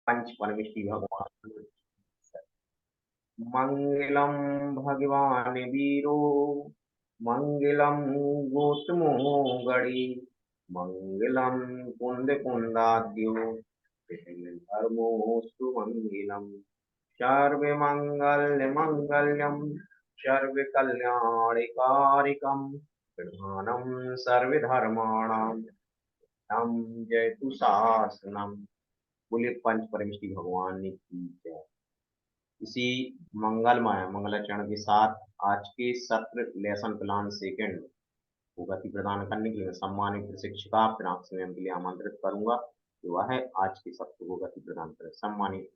पंच परमेष्टि भगवान। मंगलम भगवान वीरो मंगलम गौतमो गणि मंगलम कुंद कुंदाद्यो धर्मोस्तु मंगलम। सर्व मंगल मंगल्यम सर्व कल्याणकारिकम प्रधानम सर्वधर्माणां नम जयतु शासनम। बोले पंच परमेष्टि भगवान की जय। इसी मंगलमय मंगलाचरण के साथ आज के सत्र लेसन प्लान सेकंड को गति प्रदान करने के लिए मैं सम्मानित शिक्षिका पिनाक्षी मैम के लिए आमंत्रित करूंगा कि वह आज के सत्र को गति प्रदान करें। सम्मानित।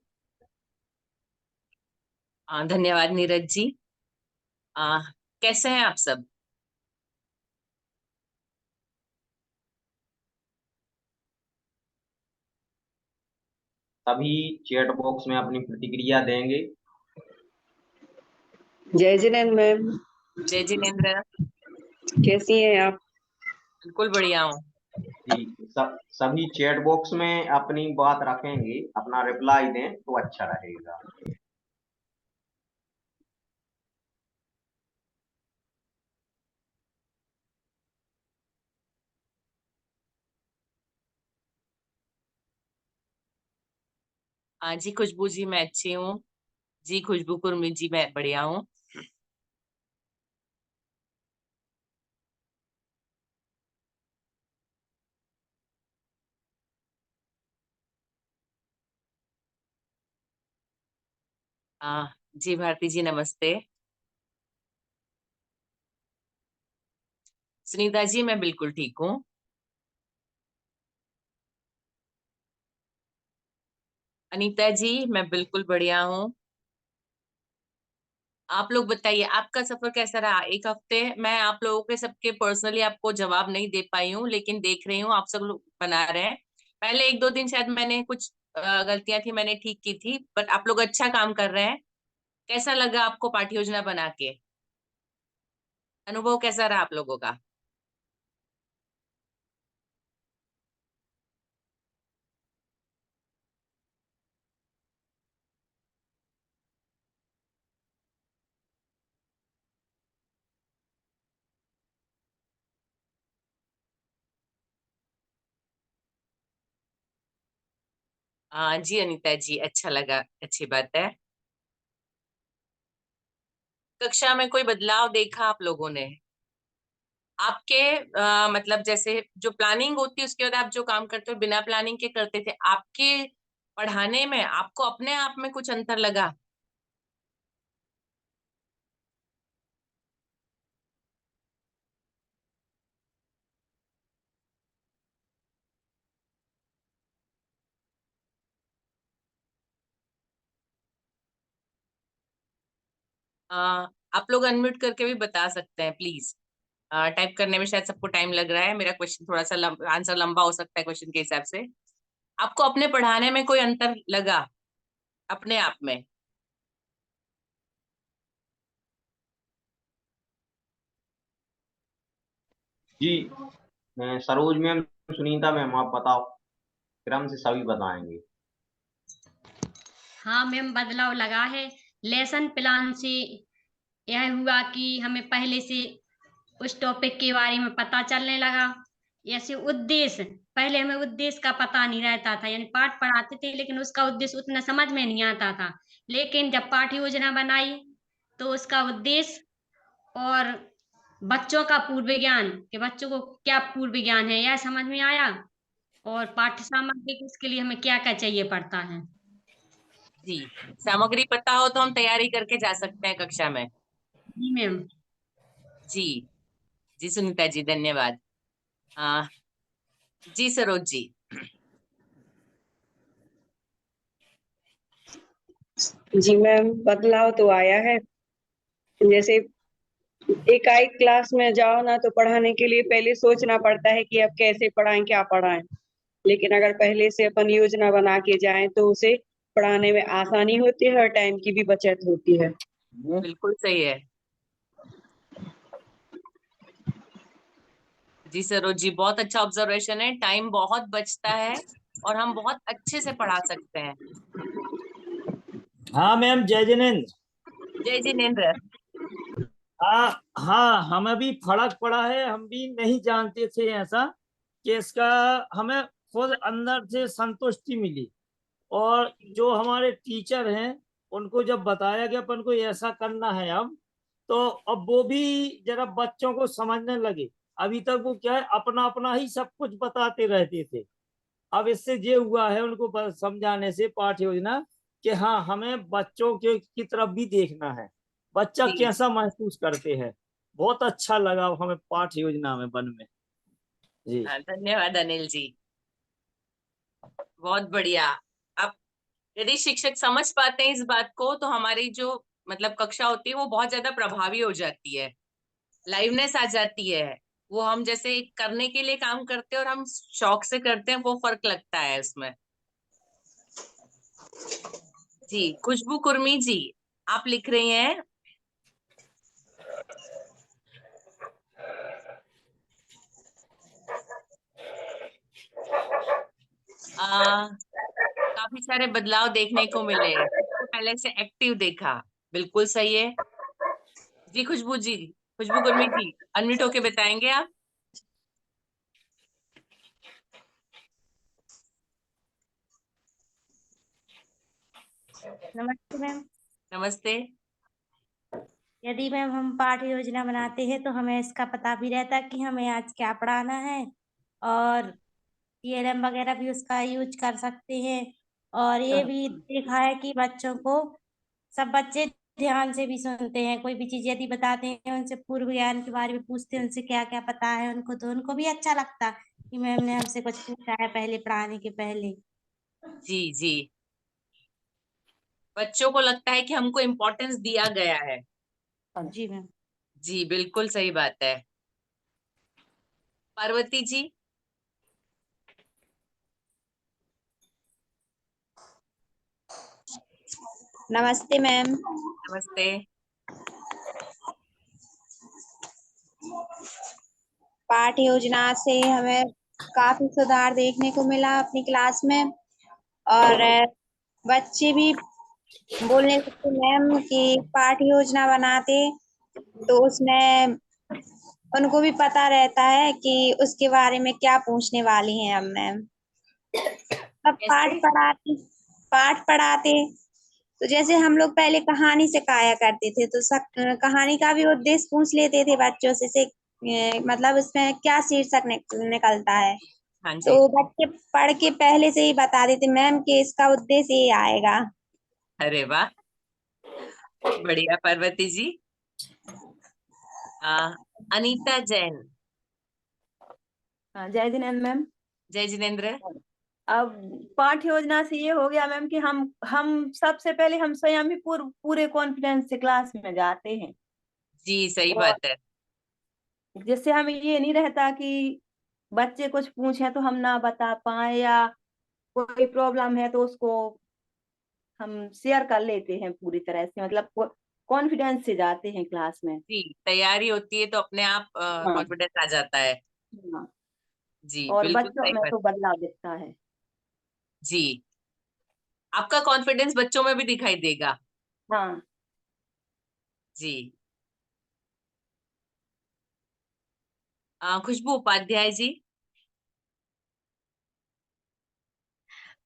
धन्यवाद नीरज जी। कैसे हैं आप सब? सभी चैट बॉक्स में अपनी प्रतिक्रिया देंगे। जय जिनेन्द्र मैम। जय जिनेन्द्र। कैसी हैं आप? बिल्कुल बढ़िया हूँ जी, सभी चैट बॉक्स में अपनी बात रखेंगे, अपना रिप्लाई दें तो अच्छा रहेगा। जी खुशबू जी मैं अच्छी हूँ। जी खुशबू कुर्मी जी मैं बढ़िया हूँ। जी भारती जी नमस्ते। सुनीता जी मैं बिल्कुल ठीक हूँ। अनीता जी मैं बिल्कुल बढ़िया हूँ। आप लोग बताइए आपका सफर कैसा रहा? एक हफ्ते मैं आप लोगों के सबके पर्सनली आपको जवाब नहीं दे पाई हूँ, लेकिन देख रही हूँ आप सब लोग बना रहे हैं। पहले एक दो दिन शायद मैंने कुछ गलतियां थी मैंने ठीक की थी, बट आप लोग अच्छा काम कर रहे हैं। कैसा लगा आपको पाठ्य योजना बना के? अनुभव कैसा रहा आप लोगों का? जी अनीता जी अच्छा लगा, अच्छी बात है। कक्षा में कोई बदलाव देखा आप लोगों ने? आपके मतलब जैसे जो प्लानिंग होती है उसके बाद आप जो काम करते हो बिना प्लानिंग के करते थे, आपके पढ़ाने में आपको अपने आप में कुछ अंतर लगा? आप लोग अनम्यूट करके भी बता सकते हैं प्लीज। टाइप करने में शायद सबको टाइम लग रहा है, मेरा क्वेश्चन थोड़ा सा आंसर लंबा हो सकता है क्वेश्चन के हिसाब से। आपको अपने पढ़ाने में कोई अंतर लगा अपने आप में? जी, मैं सरोज मैम, सुनीता मैम, आप बताओ। क्रम से सभी बताएंगे। हाँ मैम, बदलाव लगा है। लेसन प्लान से यह हुआ कि हमें पहले से उस टॉपिक के बारे में पता चलने लगा। जैसे उद्देश्य, पहले हमें उद्देश्य का पता नहीं रहता था, यानी पाठ पढ़ाते थे लेकिन उसका उद्देश्य उतना समझ में नहीं आता था। लेकिन जब पाठ्य योजना बनाई तो उसका उद्देश्य और बच्चों का पूर्व ज्ञान, कि बच्चों को क्या पूर्व ज्ञान है यह समझ में आया, और पाठ्य सामग्री इसके लिए हमें क्या क्या चाहिए पड़ता है। जी, सामग्री पता हो तो हम तैयारी करके जा सकते हैं कक्षा में। जी मैम। जी जी सुनीता जी धन्यवाद। जी सरोज जी। जी मैम, बदलाव तो आया है। जैसे एकाएक क्लास में जाओ ना तो पढ़ाने के लिए पहले सोचना पड़ता है कि अब कैसे पढ़ाएं, क्या पढ़ाएं। लेकिन अगर पहले से अपन योजना बना के जाएं तो उसे पढ़ाने में आसानी होती है और टाइम की भी बचत होती है। बिल्कुल सही है। जी सरोज जी बहुत अच्छा ऑब्जर्वेशन है, टाइम बहुत बचता है और हम बहुत अच्छे से पढ़ा सकते हैं। हाँ मैम, जय जिनेन्द्र। जय जिनेन्द्र। हाँ हाँ, हमें भी फर्क पड़ा है। हम भी नहीं जानते थे ऐसा कि इसका, हमें खुद अंदर से संतुष्टि मिली। और जो हमारे टीचर हैं उनको जब बताया कि अपन को ऐसा करना है अब, तो अब वो भी जरा बच्चों को समझने लगे। अभी तक वो क्या है, अपना अपना ही सब कुछ बताते रहते थे। अब इससे ये हुआ है उनको समझाने से पाठ योजना, कि हाँ हमें बच्चों के की तरफ भी देखना है, बच्चा जी कैसा महसूस करते हैं। बहुत अच्छा लगा हमें पाठ योजना में वन में। जी धन्यवाद अनिल जी, बहुत बढ़िया। अब यदि शिक्षक समझ पाते हैं इस बात को, तो हमारी जो मतलब कक्षा होती है वो बहुत ज्यादा प्रभावी हो जाती है, लाइवनेस आ जाती है। वो हम जैसे करने के लिए काम करते हैं और हम शौक से करते हैं, वो फर्क लगता है उसमें। जी खुशबू कुर्मी जी, आप लिख रही हैं। काफी सारे बदलाव देखने को मिले, सबको पहले से एक्टिव देखा, बिल्कुल सही है जी। खुशबू जी, खुशबू कुर्मी जी, अनम्यूट होके बताएंगे आप। नमस्ते मैम। नमस्ते। यदि मैम हम पाठ योजना बनाते हैं तो हमें इसका पता भी रहता है कि हमें आज क्या पढ़ाना है, और TLM वगैरह भी उसका यूज कर सकते हैं। और ये भी देखा है कि बच्चों को, सब बच्चे ध्यान से भी सुनते हैं। कोई भी चीज यदि बताते हैं, उनसे पूर्व ज्ञान के बारे में पूछते हैं, उनसे क्या क्या पता है उनको, तो उनको भी अच्छा लगता है कि मैम ने हमसे कुछ पूछा है पहले पढ़ाने के पहले। जी जी, बच्चों को लगता है कि हमको इम्पोर्टेंस दिया गया है। जी मैम। जी बिल्कुल सही बात है। पार्वती जी। नमस्ते मैम। नमस्ते। पाठ योजना से हमें काफी सुधार देखने को मिला अपनी क्लास में, और बच्चे भी बोलने लगते मैम कि पाठ योजना बनाते तो उसमें उनको भी पता रहता है कि उसके बारे में क्या पूछने वाली हैं हम मैम। अब कैसे? पाठ पढ़ाते तो जैसे हम लोग पहले कहानी सिखाया करते थे, तो कहानी का भी उद्देश्य पूछ लेते थे बच्चों से मतलब उसमें क्या शीर्षक निकलता है, हाँ तो जी। बच्चे पढ़ के पहले से ही बता देते मैम कि इसका उद्देश्य ये आएगा। अरे वाह, बढ़िया पार्वती जी। अनीता जैन। जय जिनेन्द्र मैम। जय जिनेन्द्र। अब पाठ योजना से ये हो गया मैम कि हम सबसे पहले हम स्वयं ही पूरे कॉन्फिडेंस से क्लास में जाते हैं, जी सही और बात है। जिससे हमें ये नहीं रहता कि बच्चे कुछ पूछे तो हम ना बता पाए, या कोई प्रॉब्लम है तो उसको हम शेयर कर लेते हैं पूरी तरह से, मतलब कॉन्फिडेंस से जाते हैं क्लास में। जी तैयारी होती है तो अपने आप हाँ कॉन्फिडेंस आ जाता है। हाँ। जी और बिल्कुल बच्चों सही में बात। तो बदलाव दिखता है। जी, आपका कॉन्फिडेंस बच्चों में भी दिखाई देगा। हाँ। जी। खुशबू उपाध्याय जी।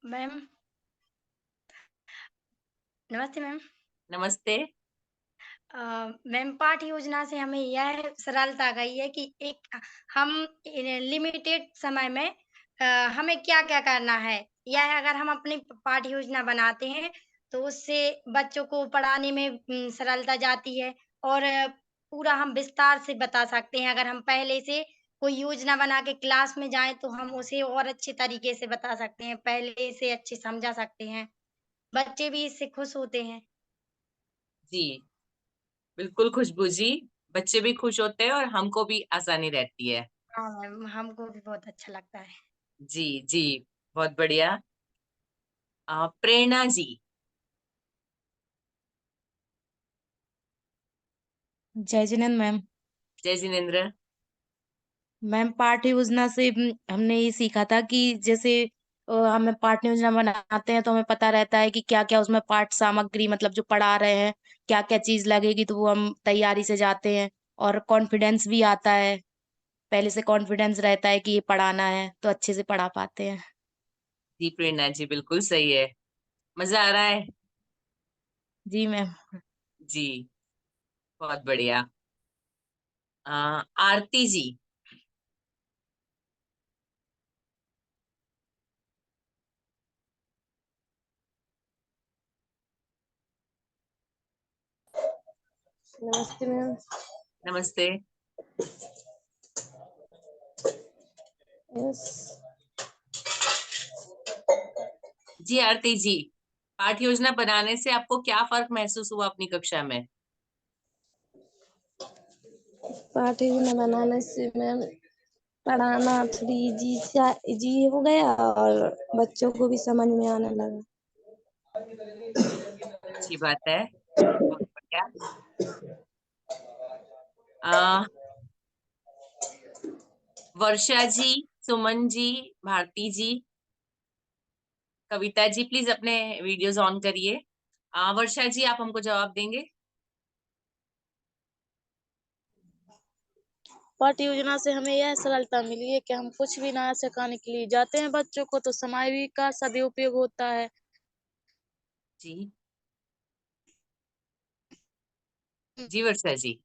मैम नमस्ते मैम। नमस्ते। मैम पाठ योजना से हमें यह सरलता गई है कि एक हम लिमिटेड समय में हमें क्या-क्या करना है। यह अगर हम अपनी पाठ योजना बनाते हैं तो उससे बच्चों को पढ़ाने में सरलता जाती है, और पूरा हम विस्तार से बता सकते हैं। अगर हम पहले से कोई योजना बना के क्लास में जाएँ तो हम उसे और अच्छे तरीके से बता सकते हैं, पहले से अच्छे समझा सकते हैं। बच्चे भी इससे खुश होते हैं। जी बिल्कुल खुशबू जी, बच्चे भी खुश होते हैं और हमको भी आसानी रहती है। हाँ मैम, हमको भी बहुत अच्छा लगता है। जी जी, बहुत बढ़िया। प्रेरणा जी। जय जिनेन्द्र मैम। जय जिनेन्द्र। मैम पाठ्य योजना से हमने ये सीखा था कि जैसे हमें पाठ्य योजना बनाते हैं तो हमें पता रहता है कि क्या क्या उसमें पाठ सामग्री मतलब जो पढ़ा रहे हैं क्या क्या चीज लगेगी, तो वो हम तैयारी से जाते हैं और कॉन्फिडेंस भी आता है। पहले से कॉन्फिडेंस रहता है कि ये पढ़ाना है तो अच्छे से पढ़ा पाते हैं। जी प्रेरणा जी, बिल्कुल सही है। मजा आ रहा है? जी मैम। जी, बहुत बढ़िया। आरती जी। नमस्ते मैम। नमस्ते। यस। जी आरती जी, पाठ योजना बनाने से आपको क्या फर्क महसूस हुआ अपनी कक्षा में? पाठ्य योजना बनाने से मैम पढ़ाना थोड़ी इजी हो गया और बच्चों को भी समझ में आने लगा। अच्छी बात है, बहुत बढ़िया। आ, वर्षा जी, सुमन जी, भारती जी, कविता जी, प्लीज अपने वीडियोस ऑन करिए। वर्षा जी, आप हमको जवाब देंगे? पाठ्य योजना से हमें यह सरलता मिली है कि हम कुछ भी नया सिखाने के लिए जाते हैं बच्चों को तो समय भी का सदुपयोग होता है। जी जी वर्षा जी।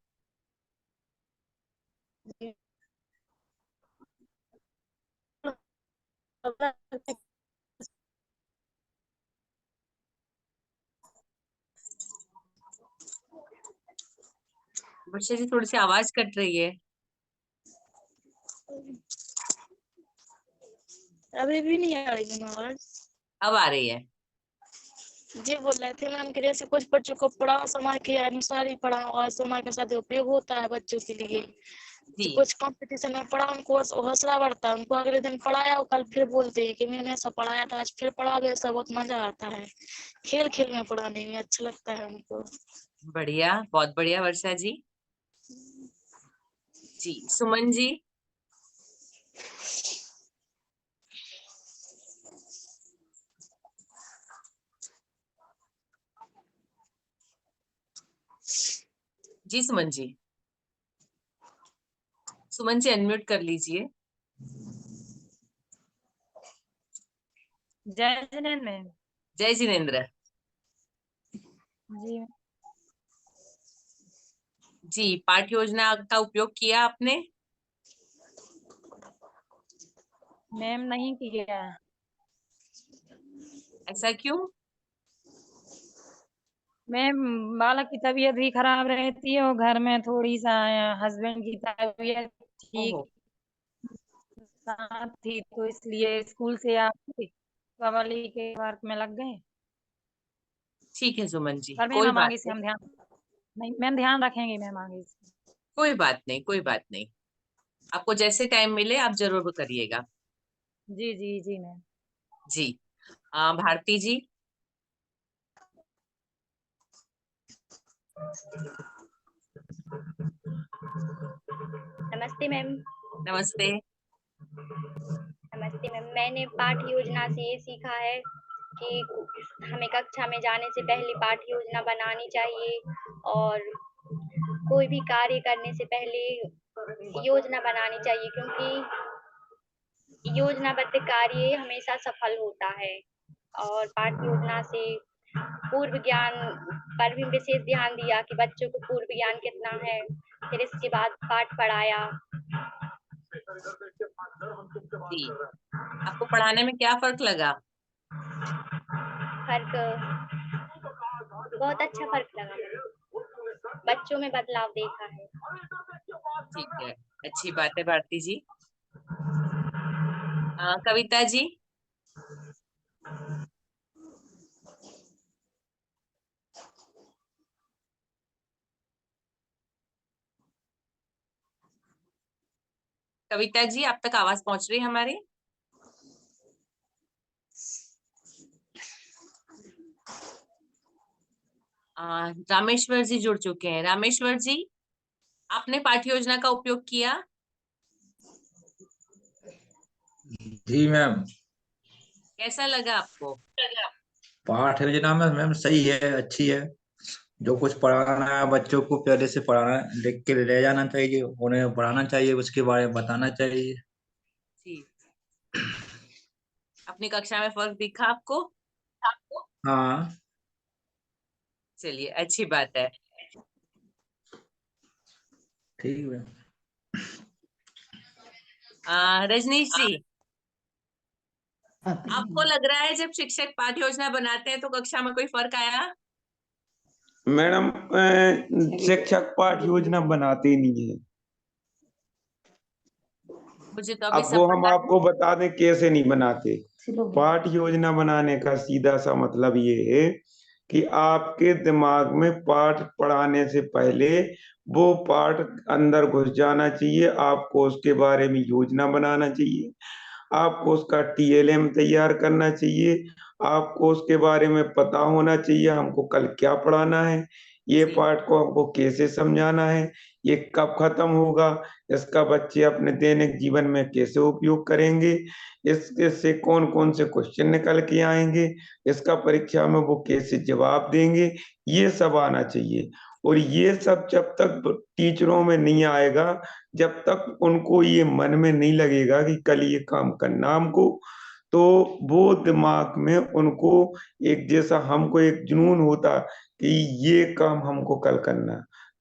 वर्षा जी, थोड़ी सी आवाज कट रही है। अभी भी नहीं आ रही है आवाज? अब आ रही है। जी बोल रहे थे मैम कि जैसे कुछ बच्चों को पढ़ाओ समय के अनुसार ही पढ़ाओ और समय के साथ उपयोग होता है बच्चों के लिए। जी कुछ कंपटीशन में पढ़ा उनको हौसला बढ़ता है, उनको अगले दिन पढ़ाया और कल फिर बोलते हैं कि मैंने ऐसा पढ़ाया था, आज फिर पढ़ा गया। सब बहुत मजा आता है खेल खेल में पढ़ाने में, अच्छा लगता है उनको। बढ़िया, बहुत बढ़िया वर्षा जी। जी सुमन जी। जी सुमन जी, सुमन जी अनम्यूट कर लीजिए। जय जिनेंद्र मैम। जय जिनेंद्र जी जी। पाठ्य योजना का उपयोग किया आपने? मैम नहीं किया। ऐसा क्यों? मैम बालक की तबीयत भी खराब रहती है और घर में थोड़ी सा हस्बैंड की तबीयत ठीक ओहो, साथ थी तो इसलिए स्कूल से आके कवाली के वर्क में लग गए। ठीक है सुमन जी, पर मैम कोई हम बात आगे से नहीं। हम ध्यान नहीं मैम ध्यान रखेंगे मैम आगे से। कोई बात नहीं, कोई बात नहीं। आपको जैसे टाइम मिले आप जरूर करिएगा। जी जी जी मैम। जी भारती जी। नमस्ते मैम। नमस्ते। नमस्ते मैम। मैंने पाठ्य योजना से ये सीखा है कि हमें कक्षा में जाने से पहले पाठ्य योजना बनानी चाहिए और कोई भी कार्य करने से पहले योजना बनानी चाहिए, क्योंकि योजनाबद्ध कार्य हमेशा सफल होता है। और पाठ्य योजना से पूर्व ज्ञान पर भी विशेष ध्यान दिया कि बच्चों को पूर्व ज्ञान कितना है, फिर इसके बाद पाठ पढ़ाया। जी, आपको पढ़ाने में क्या फर्क लगा? फर्क बहुत अच्छा फर्क लगा मुझे, बच्चों में बदलाव देखा है। ठीक है, अच्छी बात है भारती जी। कविता जी। कविता जी, आप तक आवाज पहुंच रही है हमारी? रामेश्वर जी जुड़ चुके हैं। रामेश्वर जी, आपने पाठ्य योजना का उपयोग किया? जी मैम। कैसा लगा आपको? पाठ योजना में मैम सही है, अच्छी है। जो कुछ पढ़ाना है बच्चों को पहले से पढ़ाना, लिख के ले जाना चाहिए, उन्हें पढ़ाना चाहिए, उसके बारे में बताना चाहिए। जी, अपनी कक्षा में फर्क दिखा आपको? हाँ चलिए, अच्छी बात है। ठीक है। रजनीश जी, आपको लग रहा है जब शिक्षक पाठ्य योजना बनाते हैं तो कक्षा में कोई फर्क आया? मैडम शिक्षक पाठ योजना बनाते ही नहीं है। मुझे तो अभी अब सब वो हम आपको बता दें कैसे नहीं बनाते। पाठ योजना बनाने का सीधा सा मतलब ये है कि आपके दिमाग में पाठ पढ़ाने से पहले वो पाठ अंदर घुस जाना चाहिए। आपको उसके बारे में योजना बनाना चाहिए, आपको उसका TLM तैयार करना चाहिए, आपको उसके बारे में पता होना चाहिए हमको कल क्या पढ़ाना है, ये पाठ को हमको कैसे समझाना है, ये कब खत्म होगा, इसका बच्चे अपने दैनिक जीवन में कैसे उपयोग करेंगे, इससे कौन कौन से क्वेश्चन निकल के आएंगे, इसका परीक्षा में वो कैसे जवाब देंगे, ये सब आना चाहिए। और ये सब जब तक टीचरों में नहीं आएगा, जब तक उनको ये मन में नहीं लगेगा कि कल ये काम करना हमको, तो वो दिमाग में उनको एक जैसा हमको एक जुनून होता कि ये काम हमको कल करना,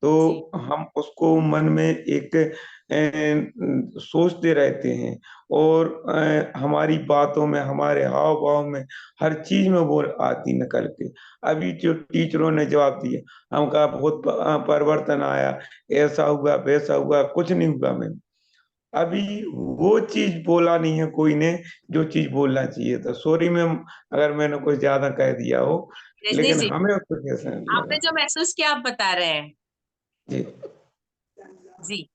तो हम उसको मन में एक सोचते रहते हैं और हमारी बातों में, हमारे हाव भाव में, हर चीज में वो आती निकल के। अभी जो टीचरों ने जवाब दिए, हम कहा बहुत परिवर्तन आया, ऐसा हुआ वैसा हुआ, कुछ नहीं हुआ मैम। अभी वो चीज बोला नहीं है कोई ने जो चीज बोलना चाहिए था। सॉरी मैम अगर मैंने कुछ ज्यादा कह दिया हो, रजनीश लेकिन जी, हमें कुछ ऐसा नहीं आपने लगा। जो महसूस किया आप बता रहे हैं। जी जी,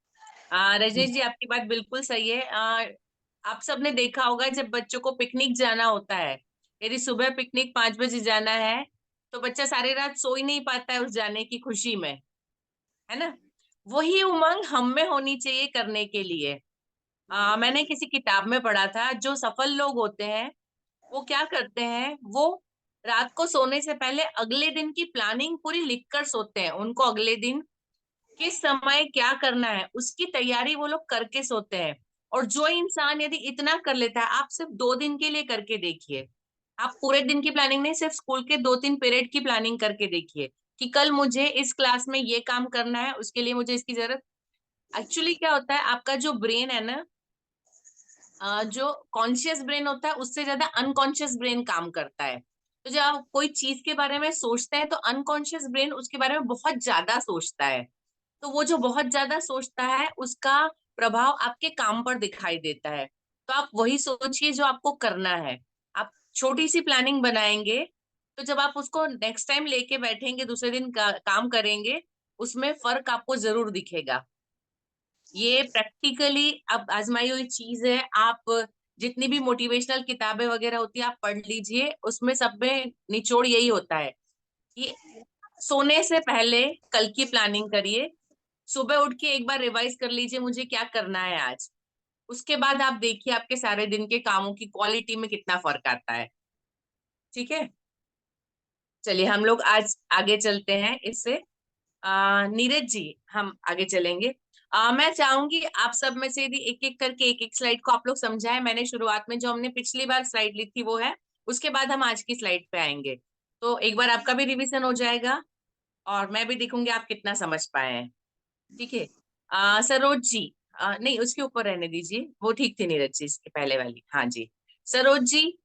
रजनीश जी, आपकी बात बिल्कुल सही है। आप सबने देखा होगा जब बच्चों को पिकनिक जाना होता है, यदि सुबह पिकनिक 5 बजे जाना है तो बच्चा सारी रात सो ही नहीं पाता है उस जाने की खुशी में, है ना? वही उमंग हम में होनी चाहिए करने के लिए। मैंने किसी किताब में पढ़ा था, जो सफल लोग होते हैं वो क्या करते हैं, वो रात को सोने से पहले अगले दिन की प्लानिंग पूरी लिखकर सोते हैं। उनको अगले दिन किस समय क्या करना है उसकी तैयारी वो लोग करके सोते हैं। और जो इंसान यदि इतना कर लेता है, आप सिर्फ 2 दिन के लिए करके देखिए, आप पूरे दिन की प्लानिंग नहीं, सिर्फ स्कूल के 2-3 पीरियड की प्लानिंग करके देखिए कि कल मुझे इस क्लास में ये काम करना है, उसके लिए मुझे इसकी जरूरत। एक्चुअली क्या होता है, आपका जो ब्रेन है ना, जो कॉन्शियस ब्रेन होता है उससे ज्यादा अनकॉन्शियस ब्रेन काम करता है। तो जब आप कोई चीज के बारे में सोचते हैं तो अनकॉन्शियस ब्रेन उसके बारे में बहुत ज्यादा सोचता है। तो वो जो बहुत ज्यादा सोचता है उसका प्रभाव आपके काम पर दिखाई देता है। तो आप वही सोचिए जो आपको करना है। आप छोटी सी प्लानिंग बनाएंगे तो जब आप उसको नेक्स्ट टाइम लेके बैठेंगे, दूसरे दिन काम करेंगे, उसमें फर्क आपको जरूर दिखेगा। ये प्रैक्टिकली अब आजमाई हुई चीज है। आप जितनी भी मोटिवेशनल किताबें वगैरह होती है आप पढ़ लीजिए, उसमें सब में निचोड़ यही होता है कि सोने से पहले कल की प्लानिंग करिए, सुबह उठ के एक बार रिवाइज कर लीजिए मुझे क्या करना है आज। उसके बाद आप देखिए आपके सारे दिन के कामों की क्वालिटी में कितना फर्क आता है। ठीक है, चलिए हम लोग आज आगे चलते हैं इससे। नीरज जी, हम आगे चलेंगे। मैं चाहूंगी आप सब में से यदि एक एक करके एक एक स्लाइड को आप लोग समझाएं। मैंने शुरुआत में जो हमने पिछली बार स्लाइड ली थी वो है, उसके बाद हम आज की स्लाइड पे आएंगे, तो एक बार आपका भी रिवीजन हो जाएगा और मैं भी देखूंगी आप कितना समझ पाए हैं। ठीक है, सरोज जी, नहीं उसके ऊपर रहने दीजिए, वो ठीक थी नीरज जी, इसके पहले वाली। हाँ जी, Saroj ji,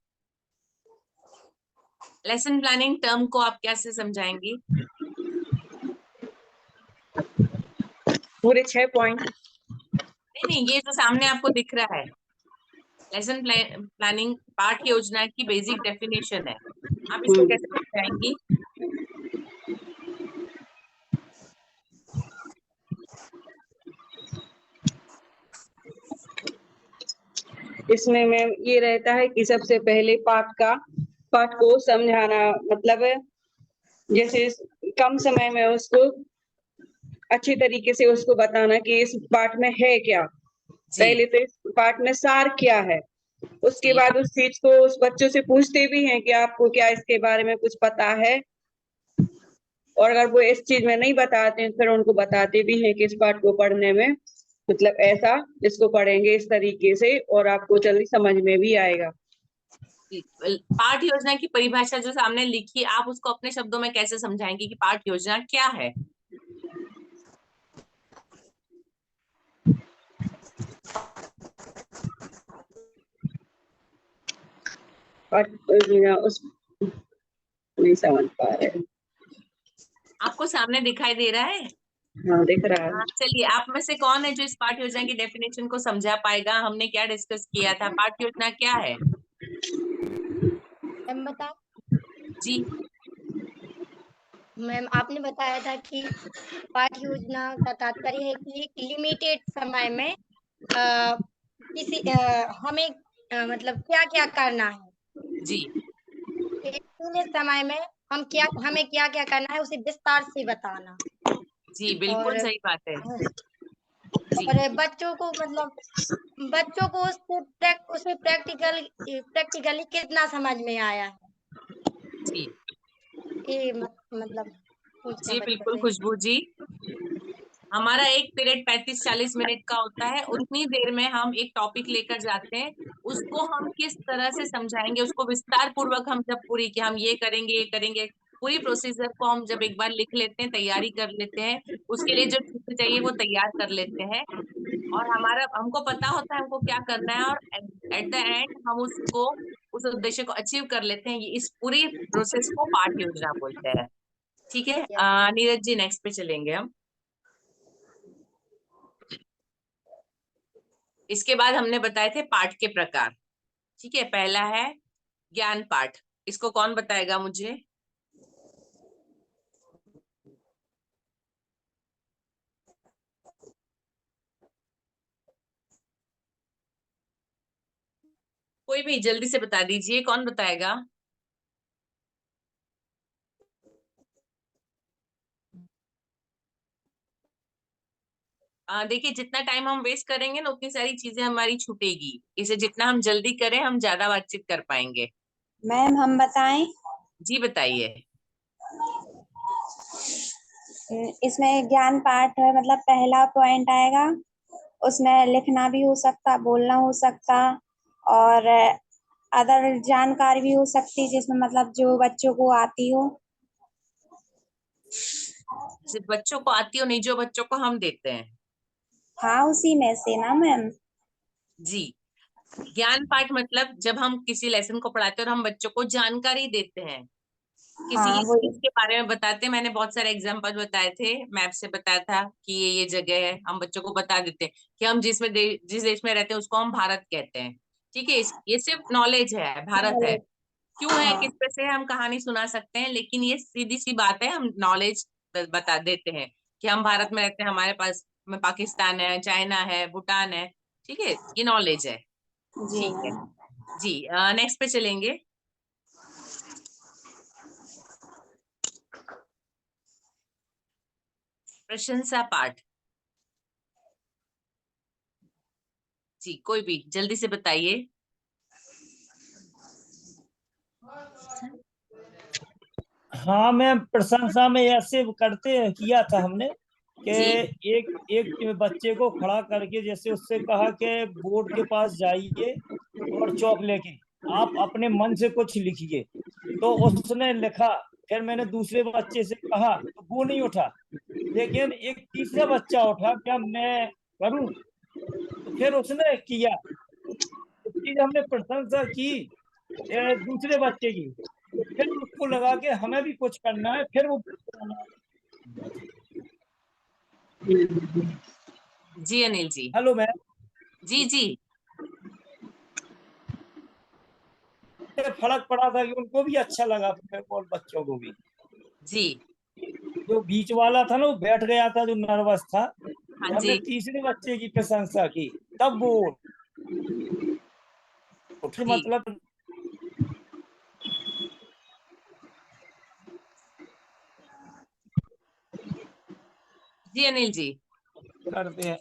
lesson planning term को आप कैसे समझाएंगी? पूरे 6 पॉइंट। नहीं नहीं, ये जो सामने आपको दिख रहा है लेसन प्लानिंग पाठ योजना की बेसिक डेफिनेशन है, आप इसको कैसे समझाएंगी? इसमें मैम ये रहता है कि सबसे पहले पाठ को समझाना, मतलब जैसे कम समय में उसको अच्छी तरीके से उसको बताना कि इस पाठ में है क्या। पहले तो इस पाठ में सार क्या है, उसके बाद उस चीज को उस बच्चों से पूछते भी हैं कि आपको क्या इसके बारे में कुछ पता है, और अगर वो इस चीज में नहीं बताते हैं फिर उनको बताते भी हैं कि इस पाठ को पढ़ने में मतलब ऐसा, इसको पढ़ेंगे इस तरीके से और आपको जल्दी समझ में भी आएगा। पाठ योजना की परिभाषा जो सामने लिखी, आप उसको अपने शब्दों में कैसे समझाएंगे कि पाठ योजना क्या है? उस नहीं समझ पा रहे। आपको सामने दिखाई दे रहा है? हाँ दिख रहा है। हाँ, चलिए, आप में से कौन है जो इस पाठ योजना की डेफिनेशन को समझा पाएगा? हमने क्या डिस्कस किया था? पाठ योजना क्या है? मैम बताओ। जी मैम आपने बताया था कि पाठ योजना का तात्पर्य है कि एक लिमिटेड समय में हमें मतलब क्या क्या करना है, जी एक सीमित समय में हमें क्या क्या करना है उसे विस्तार से बताना। जी, बिल्कुल और सही बात है। जी और बच्चों को मतलब बच्चों को उसे प्रैक्टिकली कितना समझ में आया है, जी ये मतलब पूछना जी, बच्चों बिल्कुल से। खुशबू जी। हमारा एक पीरियड 35-40 मिनट का होता है। उतनी देर में हम एक टॉपिक लेकर जाते हैं, उसको हम किस तरह से समझाएंगे, उसको विस्तार पूर्वक हम जब पूरी कि हम ये करेंगे, पूरी प्रोसीजर को हम जब एक बार लिख लेते हैं, तैयारी कर लेते हैं, उसके लिए जो चीजें चाहिए वो तैयार कर लेते हैं, और हमको पता होता है हमको क्या करना है, और एट द एंड हम उसको उस उद्देश्य को अचीव कर लेते हैं। ये इस पूरी प्रोसेस को पाठ योजना बोलते हैं। ठीक है, नीरज जी, नेक्स्ट पे चलेंगे हम। इसके बाद हमने बताए थे पाठ के प्रकार। ठीक है, पहला है ज्ञान पाठ। इसको कौन बताएगा मुझे? कोई भी जल्दी से बता दीजिए, कौन बताएगा? देखिए, जितना टाइम हम वेस्ट करेंगे ना उतनी सारी चीजें हमारी छूटेगी। इसे जितना हम जल्दी करें हम ज्यादा बातचीत कर पाएंगे। मैम हम बताएं? जी बताइए। इसमें ज्ञान पाठ है, मतलब पहला पॉइंट आएगा, उसमें लिखना भी हो सकता, बोलना हो सकता, और अदर जानकारी भी हो सकती जिसमें मतलब जो बच्चों को आती हो। सिर्फ बच्चों को आती हो नहीं, जो बच्चों को हम देते हैं। हाँ उसी में से ना मैम। जी, ज्ञान पाठ मतलब जब हम किसी लेसन को पढ़ाते हैं और हम बच्चों को जानकारी देते हैं, किसी हाँ चीज के बारे में बताते हैं। मैंने बहुत सारे एग्जांपल बताए थे, मैप से बताया था कि ये जगह है, हम बच्चों को बता देते हैं कि हम जिस देश में रहते हैं उसको हम भारत कहते हैं। ठीक है, ये सिर्फ नॉलेज है, भारत है, क्यों है, किस तरह से है, हम कहानी सुना सकते हैं, लेकिन ये सीधी सी बात है, हम नॉलेज बता देते हैं कि हम भारत में रहते हैं, हमारे पास में पाकिस्तान है, चाइना है, भूटान है। ठीक है, ये नॉलेज है। जी ठीक है जी, नेक्स्ट पे चलेंगे। प्रशंसा पाठ। जी, कोई भी जल्दी से बताइए। हाँ मैम, प्रशंसा में ऐसे किया था हमने कि जी एक एक बच्चे को खड़ा करके जैसे उससे कहा कि बोर्ड के पास जाइए और चौक लेके आप अपने मन से कुछ लिखिए। तो उसने लिखा। फिर मैंने दूसरे बच्चे से कहा तो वो नहीं उठा, लेकिन एक तीसरा बच्चा उठा, क्या मैं करूं? तो फिर उसने किया। उसकी जब हमने प्रशंसा की दूसरे बच्चे की, तो फिर उसको लगा कि हमें भी कुछ करना है, फिर वो जी अनिल जी। हेलो मैम, जी जी फर्क पड़ा था कि उनको भी अच्छा लगा, फिर और बच्चों को भी। जी। जो बीच वाला था ना वो बैठ गया था, जो नर्वस था। हाँ तो हमने जी तीसरे बच्चे की प्रशंसा की, तब वो फिर जी मतलब जी अनिल जी। करते हैं।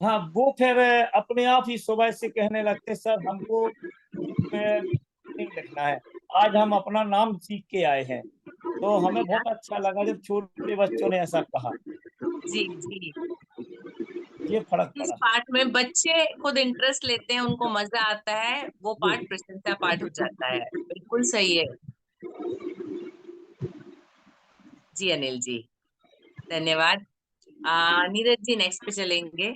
हाँ, वो फिर अपने आप ही सुबह से कहने लगते, सर हमको इसमें नहीं लिखना है, आज हम अपना नाम सीख के आए हैं। तो हमें बहुत अच्छा लगा जब छोटे बच्चों ने ऐसा कहा। जी जी। ये फर्क इस पड़ा। पार्ट में बच्चे खुद इंटरेस्ट लेते हैं, उनको मजा आता है, वो पार्ट प्रशंसा पार्ट हो जाता है। बिल्कुल सही है जी अनिल जी, धन्यवाद। नीरज जी नेक्स्ट पे चलेंगे।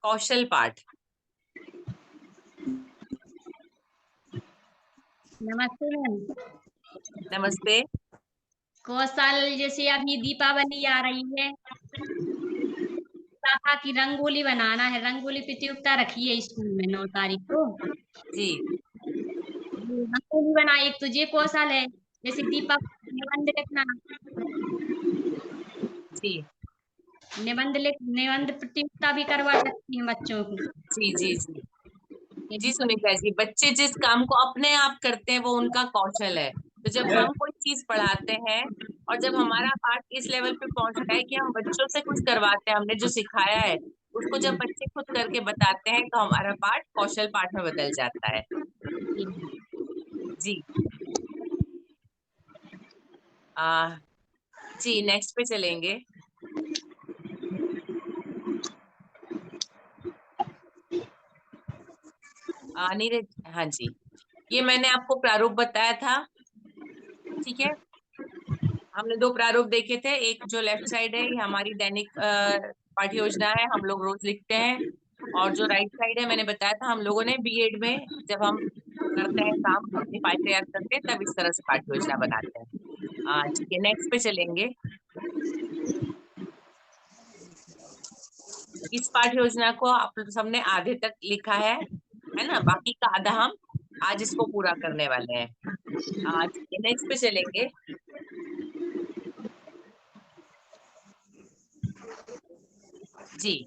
कौशल पाठ। नमस्ते मैम। नमस्ते। कौशल, जैसे अभी दीपावली आ रही है, कहा कि रंगोली बनाना है, रंगोली प्रतियोगिता रखी है स्कूल में 9 तारीख को। जी। रंगोली बना, एक तो ये कौशल है, जैसे दीपावली निबंध लिखना, जी निबंध प्रतियोगिता भी करवा सकती हैं बच्चों की। जी जी जी जी सुनीता जी, बच्चे जिस काम को अपने आप करते हैं वो उनका कौशल है। तो जब हम कोई चीज पढ़ाते हैं और जब हमारा पाठ इस लेवल पे पहुंचता है कि हम बच्चों से कुछ करवाते हैं, हमने जो सिखाया है उसको जब बच्चे खुद करके बताते हैं, तो हमारा पाठ कौशल पाठ में बदल जाता है। जी। जी नेक्स्ट पे चलेंगे। नीरज, हाँ जी, ये मैंने आपको प्रारूप बताया था, ठीक है। हमने 2 प्रारूप देखे थे, एक जो लेफ्ट साइड है ये हमारी दैनिक पाठ्य योजना है, हम लोग रोज लिखते हैं, और जो राइट साइड है मैंने बताया था हम लोगों ने बीएड में जब हम करते हैं काम, अपनी फाइल तैयार करते हैं, तब इस तरह से पाठ्य योजना बनाते हैं। ठीक है, नेक्स्ट पे चलेंगे। इस पाठ्य योजना को आप सबने आधे तक लिखा है ना, बाकी का आधा हम आज इसको पूरा करने वाले हैं। ठीक है, नेक्स्ट पे चलेंगे। जी,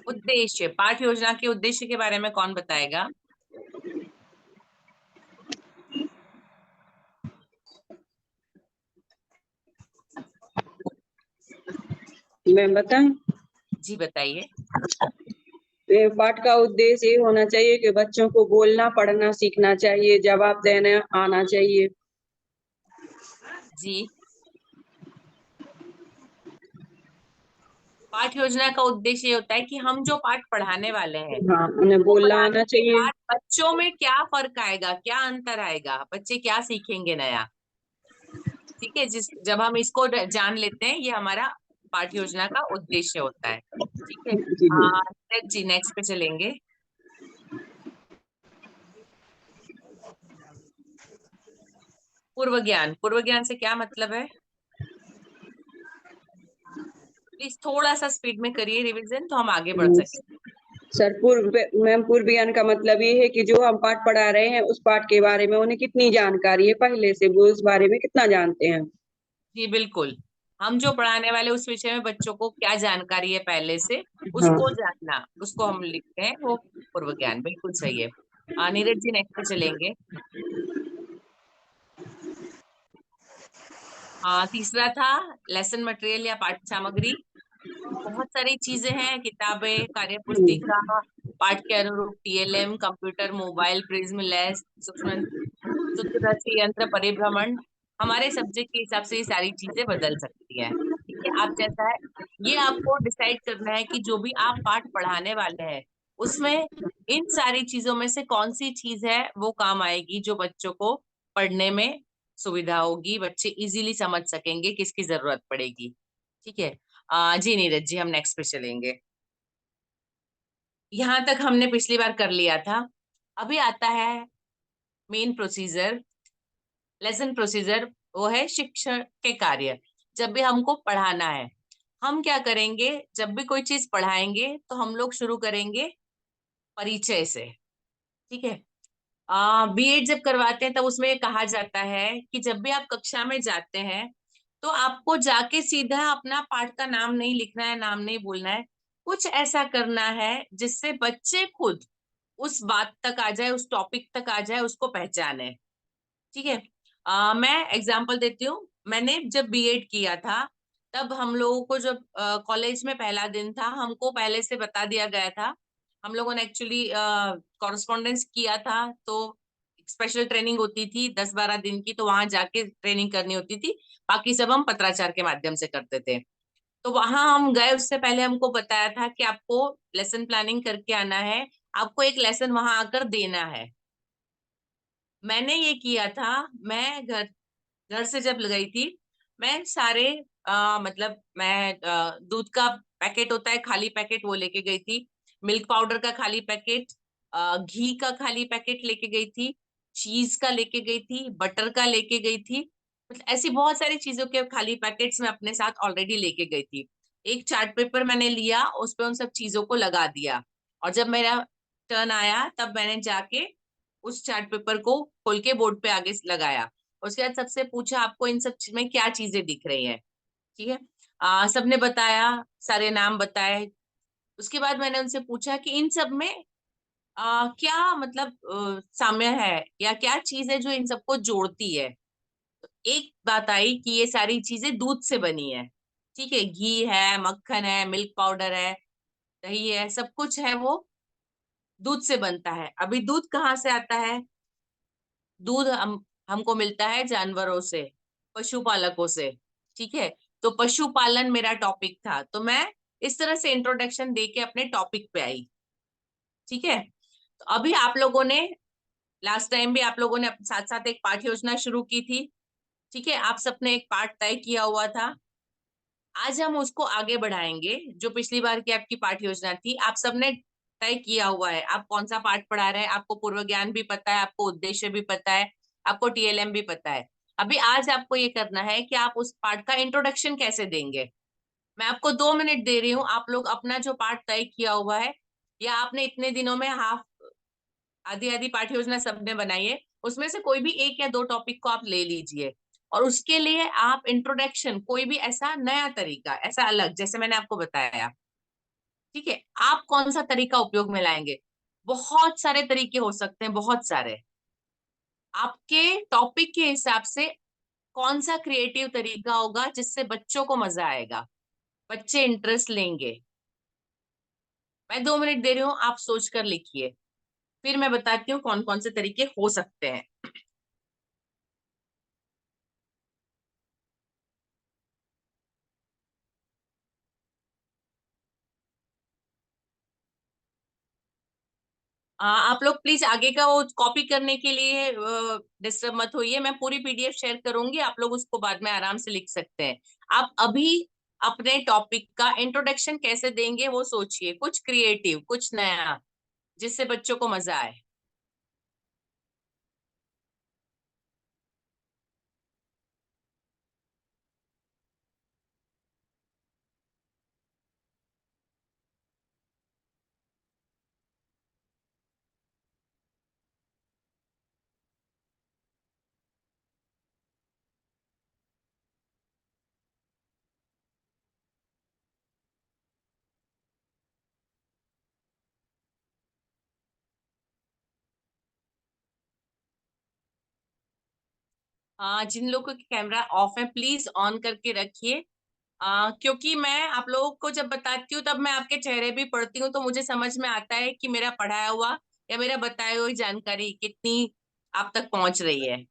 उद्देश्य, पाठ्य योजना के उद्देश्य के बारे में कौन बताएगा? मैं बताऊं? जी बताइए। पाठ का उद्देश्य ये होना चाहिए कि बच्चों को बोलना पढ़ना सीखना चाहिए, जवाब देना आना चाहिए। जी, पाठ्य योजना का उद्देश्य ये होता है कि हम जो पाठ पढ़ाने वाले हैं, हाँ, उन्हें वो बोलना पढ़ाने आना के चाहिए। बाद बच्चों में क्या फर्क आएगा, क्या अंतर आएगा, बच्चे क्या सीखेंगे नया, ठीक है। जब हम इसको जान लेते हैं, ये हमारा पाठ्य योजना का उद्देश्य होता है, ठीक है। जी नेक्स्ट पे चलेंगे। पूर्व ज्ञान, पूर्व ज्ञान से क्या मतलब है? प्लीज थोड़ा सा स्पीड में करिए रिवीजन, तो हम आगे बढ़ सकें। सर, पूर्व ज्ञान का मतलब ये है कि जो हम पाठ पढ़ा रहे हैं उस पाठ के बारे में उन्हें कितनी जानकारी है पहले से, वो उस बारे में कितना जानते हैं। जी बिल्कुल, हम जो पढ़ाने वाले उस विषय में बच्चों को क्या जानकारी है पहले से, हाँ। उसको जानना, उसको हम लिखते हैं, वो पूर्व ज्ञान, बिल्कुल सही है। नीरज जी नेक्स्ट पे चलेंगे। तीसरा था लेसन मटेरियल या पाठ्य सामग्री। बहुत सारी चीजें हैं, किताबें, कार्य पुस्तिका, पाठ के अनुरूप TLM, computer, mobile, prism, lens, सूक्ष्मदर्शी यंत्र, परिभ्रमण। हमारे सब्जेक्ट के हिसाब से ये सारी चीजें बदल सकती है, ठीक है। आप जैसा है, ये आपको डिसाइड करना है कि जो भी आप पाठ पढ़ाने वाले हैं उसमें इन सारी चीजों में से कौन सी चीज है वो काम आएगी, जो बच्चों को पढ़ने में सुविधा होगी, बच्चे इजीली समझ सकेंगे, किसकी जरूरत पड़ेगी, ठीक है। जी नीरज जी, हम नेक्स्ट पे चलेंगे। यहाँ तक हमने पिछली बार कर लिया था। अभी आता है मेन प्रोसीजर, लेसन प्रोसीजर, वो है शिक्षण के कार्य। जब भी हमको पढ़ाना है, हम क्या करेंगे, जब भी कोई चीज पढ़ाएंगे तो हम लोग शुरू करेंगे परिचय से, ठीक है। बीएड जब करवाते हैं तब उसमें कहा जाता है कि जब भी आप कक्षा में जाते हैं तो आपको जाके सीधा अपना पाठ का नाम नहीं लिखना है, नाम नहीं बोलना है, कुछ ऐसा करना है जिससे बच्चे खुद उस बात तक आ जाए, उस टॉपिक तक आ जाए, उसको पहचाने, ठीक है। मैं एग्जाम्पल देती हूँ। मैंने जब बीएड किया था तब हम लोगों को जब कॉलेज में पहला दिन था, हमको पहले से बता दिया गया था। हम लोगों ने एक्चुअली कॉरेस्पॉन्डेंस किया था, तो स्पेशल ट्रेनिंग होती थी 10-12 दिन की, तो वहां जाके ट्रेनिंग करनी होती थी। बाकी सब हम पत्राचार के माध्यम से करते थे। तो वहां हम गए, उससे पहले हमको बताया था कि आपको लेसन प्लानिंग करके आना है, आपको एक लेसन वहां आकर देना है। मैंने ये किया था। मैं घर से जब गई थी, मैं सारे मतलब मैं दूध का पैकेट होता है खाली पैकेट, वो लेके गई थी। मिल्क पाउडर का खाली पैकेट, घी का खाली पैकेट लेके गई थी, चीज का लेके गई थी, बटर का लेके गई थी। मतलब ऐसी बहुत सारी चीजों के खाली पैकेट्स मैं अपने साथ ऑलरेडी लेके गई थी। एक चार्ट पेपर मैंने लिया, उस पर उन सब चीजों को लगा दिया, और जब मेरा टर्न आया तब मैंने जाके उस चार्ट पेपर को खोल के बोर्ड पे आगे लगाया। उसके बाद सबसे पूछा आपको इन सब में क्या चीजें दिख रही हैं। ठीक है, सबने बताया, सारे नाम बताए। उसके बाद मैंने उनसे पूछा कि इन सब में क्या मतलब साम्य है, या क्या चीज है जो इन सबको जोड़ती है। तो एक बात आई कि ये सारी चीजें दूध से बनी है। ठीक है, घी है, मक्खन है, मिल्क पाउडर है, दही है, सब कुछ है वो दूध से बनता है। अभी दूध कहाँ से आता है? दूध हमको मिलता है जानवरों से, पशुपालकों से। ठीक है, तो पशुपालन मेरा टॉपिक था, तो मैं इस तरह से इंट्रोडक्शन दे के अपने टॉपिक पे आई। ठीक है, तो अभी आप लोगों ने लास्ट टाइम भी आप लोगों ने साथ साथ एक पाठ योजना शुरू की थी। ठीक है, आप सबने एक पाठ तय किया हुआ था। आज हम उसको आगे बढ़ाएंगे। जो पिछली बार की आपकी पाठ योजना थी, आप सबने तय किया हुआ है आप कौन सा पाठ पढ़ा रहे हैं, आपको पूर्व ज्ञान भी पता है, आपको उद्देश्य भी पता है, आपको टीएलएम भी पता है। अभी आज आपको ये करना है कि आप उस पाठ का इंट्रोडक्शन कैसे देंगे। मैं आपको 2 मिनट दे रही हूँ, आप लोग अपना जो पाठ तय किया हुआ है, या आपने इतने दिनों में हाफ आधी आधी पाठ योजना सबने बनाई है, उसमें से कोई भी एक या दो टॉपिक को आप ले लीजिए, और उसके लिए आप इंट्रोडक्शन कोई भी ऐसा नया तरीका, ऐसा अलग, जैसे मैंने आपको बताया। ठीक है, आप कौन सा तरीका उपयोग में लाएंगे? बहुत सारे तरीके हो सकते हैं, बहुत सारे। आपके टॉपिक के हिसाब से कौन सा क्रिएटिव तरीका होगा जिससे बच्चों को मजा आएगा, बच्चे इंटरेस्ट लेंगे। मैं 2 मिनट दे रही हूँ, आप सोच कर लिखिए, फिर मैं बताती हूँ कौन कौन से तरीके हो सकते हैं। आप लोग प्लीज आगे का वो कॉपी करने के लिए डिस्टर्ब मत होइए। मैं पूरी पीडीएफ शेयर करूंगी, आप लोग उसको बाद में आराम से लिख सकते हैं। आप अभी अपने टॉपिक का इंट्रोडक्शन कैसे देंगे वो सोचिए, कुछ क्रिएटिव, कुछ नया, जिससे बच्चों को मजा आए। जिन लोगों के कैमरा ऑफ है प्लीज ऑन करके रखिए। क्योंकि मैं आप लोगों को जब बताती हूँ तब मैं आपके चेहरे भी पढ़ती हूँ, तो मुझे समझ में आता है कि मेरा पढ़ाया हुआ या मेरा बताई हुई जानकारी कितनी आप तक पहुंच रही है।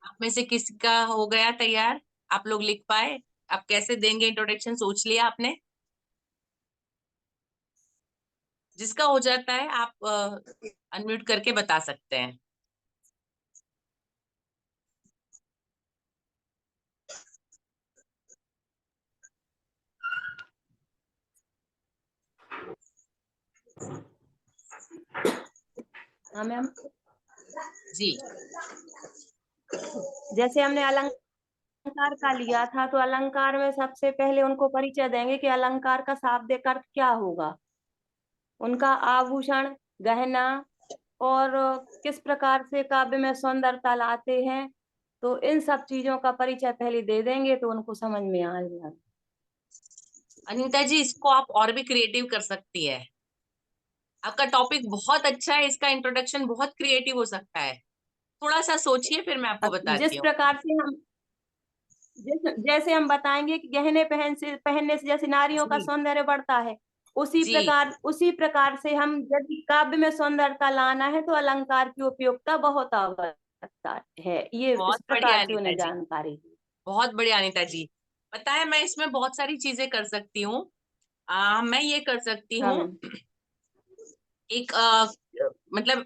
आप में से किसी का हो गया तैयार? आप लोग लिख पाए? आप कैसे देंगे इंट्रोडक्शन, सोच लिया आपने? जिसका हो जाता है आप अनम्यूट करके बता सकते हैं। हाँ मैम, जी। जैसे हमने अलंकार का लिया था, तो अलंकार में सबसे पहले उनको परिचय देंगे कि अलंकार का शाब्दिक अर्थ क्या होगा, उनका आभूषण, गहना, और किस प्रकार से काव्य में सौंदर्यता लाते हैं, तो इन सब चीजों का परिचय पहले दे देंगे तो उनको समझ में आ जाएगा। अनीता जी, इसको आप और भी क्रिएटिव कर सकती है। आपका टॉपिक बहुत अच्छा है, इसका इंट्रोडक्शन बहुत क्रिएटिव हो सकता है। थोड़ा सा सोचिए, फिर मैं आपको बताती जिस हूँ। प्रकार से हम जैसे हम बताएंगे कि गहने पहनने से जैसे नारियों का जी सौंदर्य बढ़ता है, जी उसी प्रकार से हम यदि काव्य में सौंदर्यता लाना है तो अलंकार की उपयोगिता बहुत आवश्यकता है। ये बहुत इस बढ़िया प्रकार से अनीता उन्हें जी, जानकारी दी। बहुत बढ़िया अनीता जी। पता है, मैं इसमें बहुत सारी चीजें कर सकती हूँ। मैं ये कर सकती हाँ हूँ, मैम। एक मतलब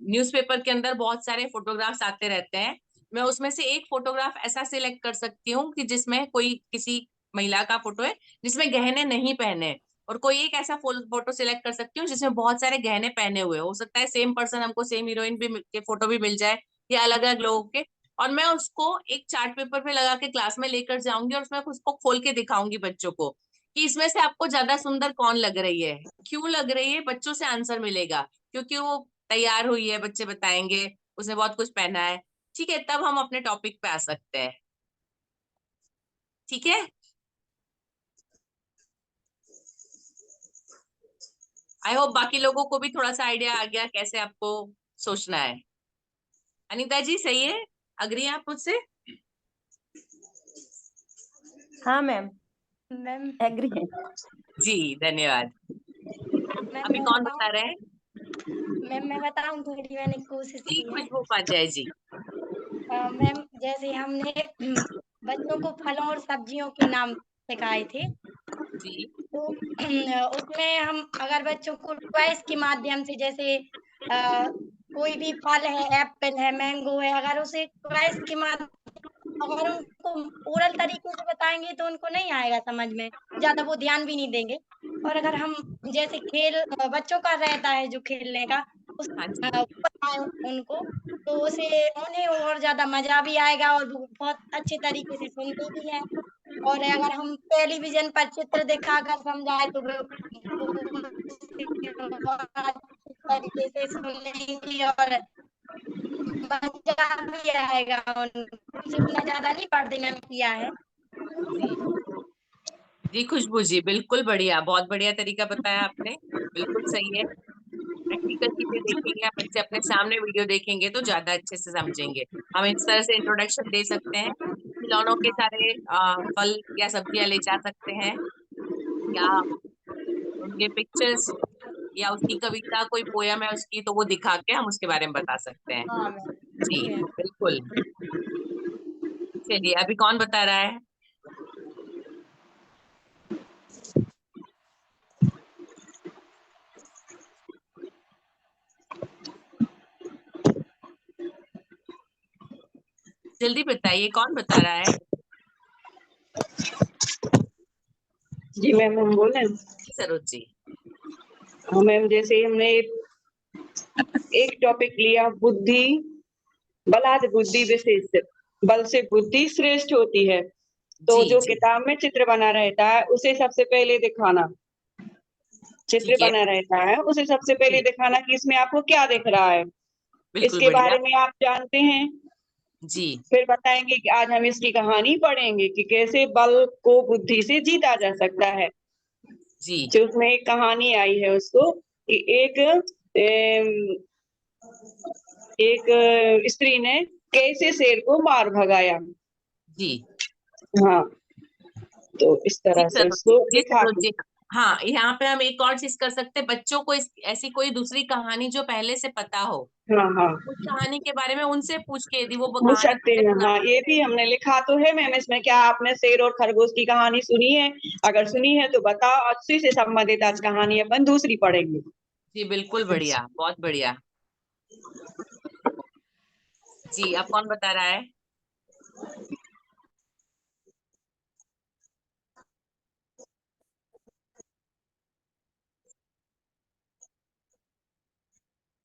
न्यूज़पेपर के अंदर बहुत सारे फोटोग्राफ्स आते रहते हैं। मैं उसमें से एक फोटोग्राफ ऐसा सिलेक्ट कर सकती हूँ कि जिसमें कोई किसी महिला का फोटो है जिसमें गहने नहीं पहने, और कोई एक ऐसा फोटो सिलेक्ट कर सकती हूँ जिसमें बहुत सारे गहने पहने हुए हो सकता है सेम पर्सन, हमको सेम हीरोइन भी के फोटो भी मिल जाए या अलग अलग लोगों के। और मैं उसको एक चार्ट पेपर पे लगा के क्लास में लेकर जाऊंगी और उसमें उसको खोल के दिखाऊंगी बच्चों को कि इसमें से आपको ज्यादा सुंदर कौन लग रही है, क्यों लग रही है। बच्चों से आंसर मिलेगा क्योंकि वो तैयार हुई है, बच्चे बताएंगे उसने बहुत कुछ पहना है। ठीक है, तब हम अपने टॉपिक पे आ सकते हैं। ठीक है, आई होप बाकी लोगों को भी थोड़ा सा आइडिया आ गया कैसे आपको सोचना है। अनीता जी सही है, अग्री आप मुझसे? हाँ मैम, मैम एग्री है। जी धन्यवाद। मैम अभी मैं कौन बताऊं? बता रहे हैं? मैम मैं बताऊं, थोड़ी मैंने कोशिश जी की है। खुशबू उपाध्याय जी। मैम जैसे हमने बच्चों को फलों और सब्जियों के नाम सिखाए थे, जी तो उसमें हम अगर बच्चों को टॉयज के माध्यम से, जैसे कोई भी फल है, एप्पल है, मैंगो है, अगर उसे टॉयज के माध्यम, अगर उनको ओरल तरीके से बताएंगे तो उनको नहीं आएगा समझ में, ज्यादा वो ध्यान भी नहीं देंगे। और अगर हम जैसे खेल बच्चों का रहता है जो खेलने का, उस हाँ जी बताएं उनको, तो उसे उन्हें और ज्यादा मजा भी आएगा और वो बहुत अच्छे तरीके से सुनते भी हैं। और अगर हम टेलीविजन पर चित्र दिखाकर समझाए तो वो उसे बहुत अच्छे तरीके से सुनेंगी और मजा भी आएगा उनको। हमने ज्यादा नहीं पढ़ने में किया है। जी जी खुशबू जी, बिल्कुल बढ़िया, बहुत बढ़िया तरीका बताया आपने, बिल्कुल सही है। प्रैक्टिकल चीजें देखेंगे, आप बच्चे अपने सामने वीडियो देखेंगे तो ज्यादा अच्छे से समझेंगे। हम इस तरह से इंट्रोडक्शन दे सकते हैं, खिलौनों के सारे फल या सब्जियां ले जा सकते हैं, या उनके पिक्चर्स या उसकी कविता कोई पोयम है उसकी, तो वो दिखा के हम उसके बारे में बता सकते हैं। हाँ मैम, जी जी मैम। बिल्कुल। चलिए, अभी कौन बता रहा है? जल्दी बताइए, कौन बता रहा है? जी मैम, हम बोले। सरोज जी। हाँ मैम, जैसे हमने एक टॉपिक लिया, बुद्धि बलात् बुद्धि विशेष, बल से बुद्धि श्रेष्ठ होती है। तो जी जो जी किताब में चित्र बना रहता है उसे सबसे पहले दिखाना, चित्र ठीक है। बना रहता है उसे सबसे पहले जी दिखाना कि इसमें आपको क्या दिख रहा है, बिल्कुल इसके बढ़िया। बारे में आप जानते हैं। जी फिर बताएंगे कि आज हम इसकी कहानी पढ़ेंगे कि कैसे बल को बुद्धि से जीता जा सकता है। जी जो उसमें एक कहानी आई है उसको कि एक स्त्री ने कैसे शेर को मार भगाया। जी हाँ, तो इस जी तरह से सरोज जी, उसको जी दिखा सरोज के। जी। हाँ, यहाँ पे हम एक और चीज कर सकते हैं, बच्चों को ऐसी कोई दूसरी कहानी जो पहले से पता हो, हाँ हाँ, उस कहानी के बारे में उनसे पूछ के यदि वो पूछ कहानी सकते पहले हैं। सुना हाँ, ये सकते भी हैं। हमने लिखा तो है मैम इसमें। क्या आपने शेर और खरगोश की कहानी सुनी है? अगर सुनी है तो बताओ, उसी से संबंधित आज कहानी अपन दूसरी पढ़ेंगे। जी बिल्कुल बढ़िया, बहुत बढ़िया। जी, अब कौन बता रहा है?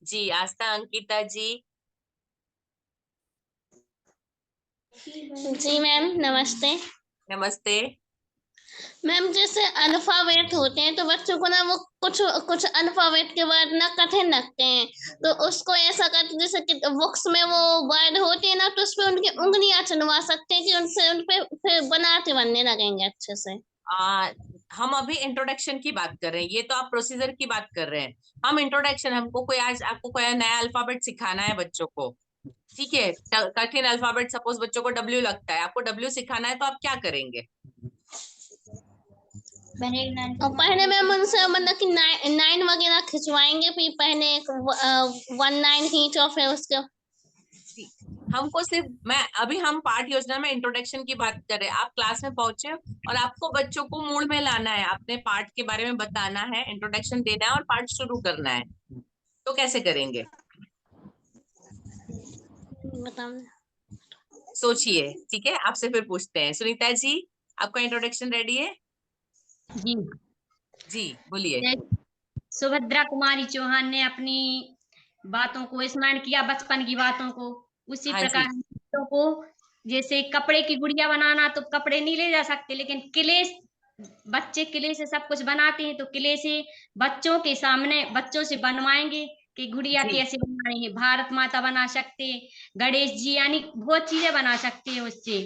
जी आस्था, अंकिता जी। जी मैम, नमस्ते। नमस्ते। मैम जैसे अल्फाबेट होते हैं तो बच्चों को ना वो कुछ कुछ अल्फाबेट के वर्ड ना कठिन लगते हैं, तो उसको ऐसा करते जैसे कि बुक्स में वो वर्ड होते हैं ना, तो उस पे उनकी उंगलियां चुनवा सकते हैं कि उनसे उन पे फिर बनाते बनने लगेंगे अच्छे से। हम अभी इंट्रोडक्शन की बात कर रहे हैं, ये तो आप प्रोसीजर की बात कर रहे हैं। हम इंट्रोडक्शन, हमको कोई आज आपको कोई नया अल्फाबेट सिखाना है बच्चों को, ठीक है, कठिन अल्फाबेट, सपोज बच्चों को डब्ल्यू लगता है, आपको डब्ल्यू सिखाना है, तो आप क्या करेंगे? और पहले मैम उनसे मतलब कि नाइन वगैरह खिंचवाएंगे, फिर पहले 19 खींच और फिर उसके हमको सिर्फ, मैं अभी हम पाठ योजना में इंट्रोडक्शन की बात कर रहे हैं। आप क्लास में पहुंचे और आपको बच्चों को मूड में लाना है, अपने पाठ के बारे में बताना है, इंट्रोडक्शन देना है और पाठ शुरू करना है, तो कैसे करेंगे? बताओ, सोचिए, ठीक है, आपसे फिर पूछते हैं। सुनीता जी, आपका इंट्रोडक्शन रेडी है? जी जी बोलिए। सुभद्रा कुमारी चौहान ने अपनी बातों को स्मरण किया, बचपन की बातों को। उसी हाँ प्रकार जी। हम बच्चों को, जैसे कपड़े की गुड़िया बनाना, तो कपड़े नहीं ले जा सकते, लेकिन किले, बच्चे किले से सब कुछ बनाते हैं, तो किले से बच्चों के सामने बच्चों से बनवाएंगे कि गुड़िया जी कैसे बनानी है। भारत माता बना सकते हैं, गणेश जी, यानी बहुत चीजें बना सकते हैं उससे।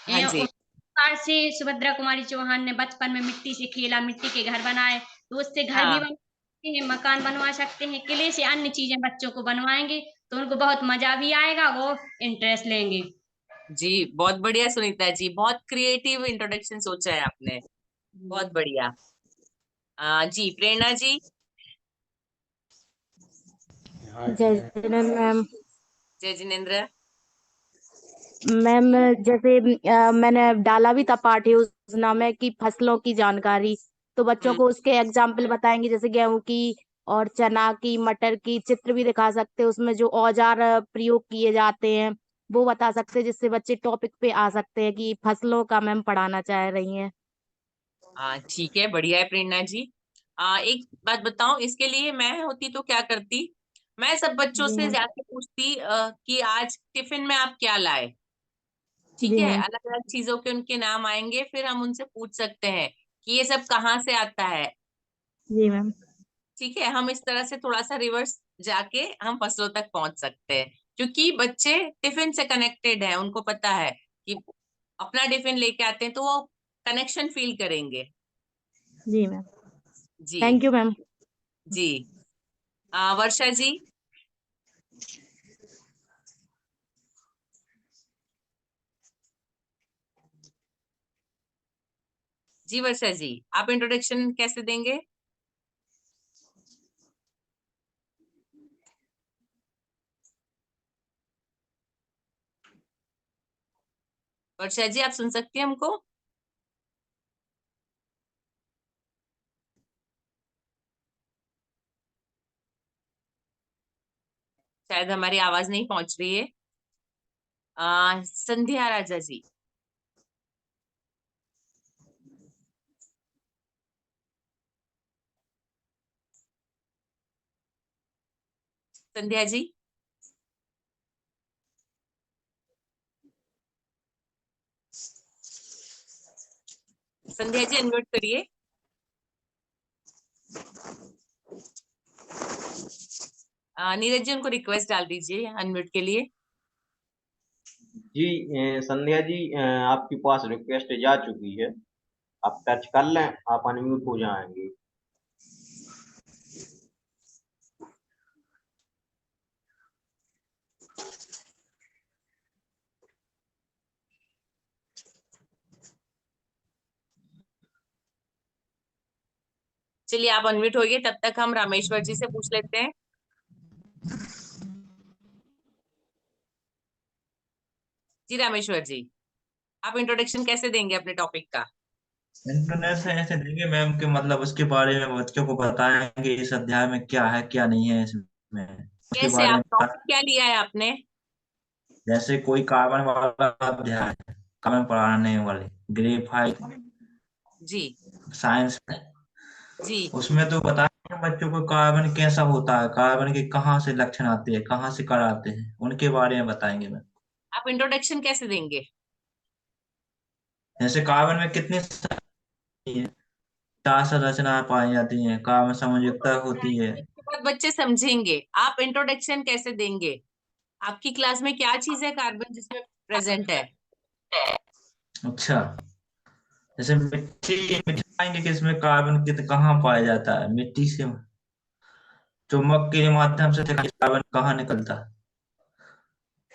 हाँ जी। उस प्रकार से सुभद्रा कुमारी चौहान ने बचपन में मिट्टी से खेला, मिट्टी के घर बनाए, तो उससे घर भी हाँ बन सकते हैं, मकान बनवा सकते हैं। किले से अन्य चीजें बच्चों को बनवाएंगे तो उनको बहुत मजा भी आएगा, वो इंटरेस्ट लेंगे। जी, बहुत बढ़िया सुनीता जी, बहुत क्रिएटिव इंट्रोडक्शन सोचा है आपने, बहुत बढ़िया। जी प्रेरणा जी। जय जिनेंद्र मैम। जय जिनेंद्र। मैम जैसे मैंने डाला भी था पाठ योजना में कि फसलों की जानकारी, तो बच्चों को उसके एग्जाम्पल बताएंगे, जैसे गेहूं की और चना की, मटर की, चित्र भी दिखा सकते हैं, उसमें जो औजार प्रयोग किए जाते हैं वो बता सकते हैं, जिससे बच्चे टॉपिक पे आ सकते हैं कि फसलों का मैम पढ़ाना चाह रही हैं। ठीक है, बढ़िया है प्रेरणा जी। एक बात बताऊं, इसके लिए मैं होती तो क्या करती, मैं सब बच्चों जी से मैम। जाके पूछती कि आज टिफिन में आप क्या लाए, ठीक जी है, मैम। अलग अलग चीजों के उनके नाम आएंगे, फिर हम उनसे पूछ सकते हैं कि ये सब कहाँ से आता है, जी मैम। ठीक है। हम इस तरह से थोड़ा सा रिवर्स जाके हम फसलों तक पहुंच सकते हैं, क्योंकि बच्चे टिफिन से कनेक्टेड है, उनको पता है कि अपना टिफिन लेके आते हैं, तो वो कनेक्शन फील करेंगे। जी मैम। जी। Thank you ma'am. जी। वर्षा जी। जी वर्षा जी, आप इंट्रोडक्शन कैसे देंगे? वर्षा जी, आप सुन सकती हैं हमको? शायद हमारी आवाज नहीं पहुंच रही है। संध्या राजा जी। संध्या जी। संध्या जी अनम्यूट करिए। नीरज जी, उनको रिक्वेस्ट डाल दीजिए अनम्यूट के लिए। जी संध्या जी, आपके पास रिक्वेस्ट जा चुकी है, आप टच कर लें, आप अनम्यूट हो जाएंगे। चलिए आप अनम्यूट होइए, तब तक हम रामेश्वर जी से पूछ लेते हैं। जी रामेश्वर जी, आप इंट्रोडक्शन कैसे देंगे अपने टॉपिक का? इंटरनेट से ऐसे देंगे मैम कि मतलब उसके बारे में बच्चों को बताएंगे इस अध्याय में क्या है क्या नहीं है इसमें, उसके कैसे, बारे आप में टॉपिक क्या लिया है आपने? जैसे कोई कार्बन वाला अध्याय है, कार्बन पढ़ाने वाले ग्रेफाइट जी। साइंस में, जी। उसमें तो बताएंगे बच्चों को कार्बन कैसा होता है, कार्बन के कहाँ से लक्षण आते हैं, कहाँ से कण आते हैं, उनके बारे में बताएंगे मैम। आप इंट्रोडक्शन कैसे देंगे? जैसे कार्बन में कितने है, चार संरचनाएं पाई जाती हैं, कार्बन संयोजकता होती है। इसके बाद बच्चे समझेंगे। आप इंट्रोडक्शन कैसे देंगे? आपकी क्लास में क्या चीज है कार्बन जिसमें प्रेजेंट है? अच्छा, जैसे मिट्टी, मिट्टी पाएंगे कि इसमें कार्बन कित कहाँ पाया जाता है, मिट्टी से चुंबक के माध्यम से कार्बन कहाँ निकलता है,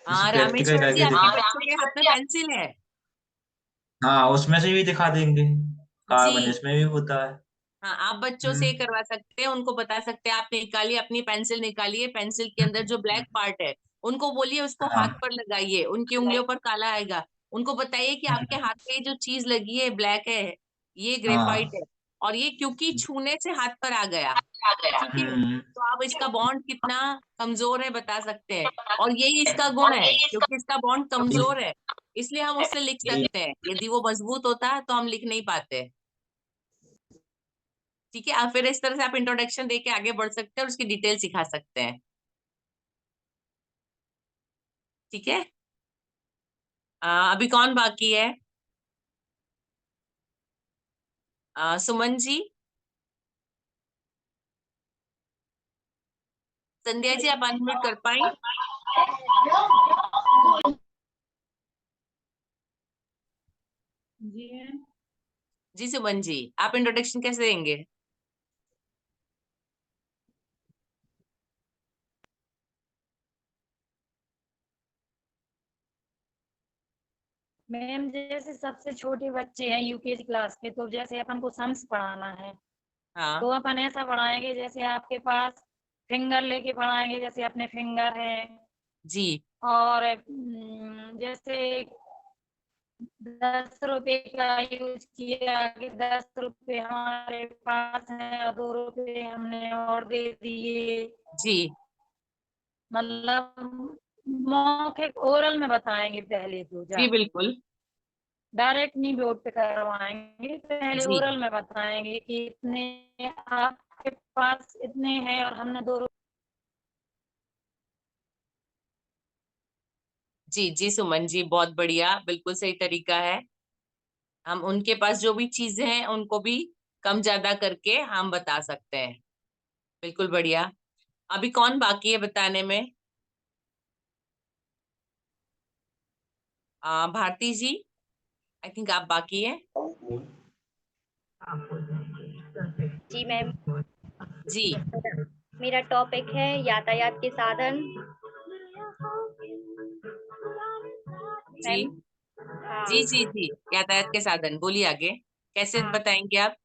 जैसे हाँ प्रैक्टिकल रामेश्वर जी, करके आपके बच्चों के हाथ में पेंसिल है? हाँ, उसमें से भी दिखा देंगे, कार्बन जी इसमें भी होता है। हाँ, आप बच्चों से ये करवा सकते हैं, उनको बता सकते हैं, आप निकालिए अपनी पेंसिल, निकालिए पेंसिल के अंदर जो ब्लैक पार्ट है उनको बोलिए उसको हाथ हाँ। पर लगाइए, उनकी उंगलियों पर काला आएगा। उनको बताइए कि आपके हाथ पे ये जो चीज लगी है ब्लैक है, ये ग्रेफाइट हाँ। है, और ये क्योंकि छूने से हाथ पर आ गया, ठीक है, तो आप इसका बॉन्ड कितना कमजोर है बता सकते हैं, और यही इसका गुण है, क्योंकि इसका बॉन्ड कमजोर है इसलिए हम उससे लिख सकते हैं, यदि वो मजबूत होता तो हम लिख नहीं पाते। ठीक है, आप फिर इस तरह से आप इंट्रोडक्शन देके आगे बढ़ सकते हैं और उसकी डिटेल सिखा सकते हैं। ठीक है, अभी कौन बाकी है? सुमन जी, संध्या जी, आप अनम्यूट कर पाए? जी सुमन जी, आप इंट्रोडक्शन कैसे देंगे? मैम जैसे सबसे छोटे बच्चे हैं यूकेजी क्लास के, तो जैसे अपन को सम्स पढ़ाना है हाँ तो अपन ऐसा पढ़ाएंगे जैसे आपके पास फिंगर लेके पढ़ाएंगे, जैसे अपने फिंगर है, जी और जैसे 10 रुपए का यूज किया कि 10 रुपए हमारे पास है और 2 रुपए हमने और दे दिए, जी मतलब मौखिक ओरल में बताएंगे पहले तो जी जाके, बिल्कुल डायरेक्ट नहीं बोर्ड पे करवाएंगे, पहले जी ओरल में बताएंगे कि इतने आपके पास इतने हैं और हमने 2 रुपए। जी जी सुमन जी, बहुत बढ़िया, बिल्कुल सही तरीका है। हम उनके पास जो भी चीजें हैं उनको भी कम ज्यादा करके हम बता सकते हैं। बिल्कुल बढ़िया। अभी कौन बाकी है बताने में? भारती जी, आई थिंक आप बाकी है। जी मैम, जी मेरा टॉपिक है यातायात के साधन। जी मैम हाँ, जी जी जी, यातायात के साधन, बोलिए आगे, कैसे हाँ बताएंगे आप?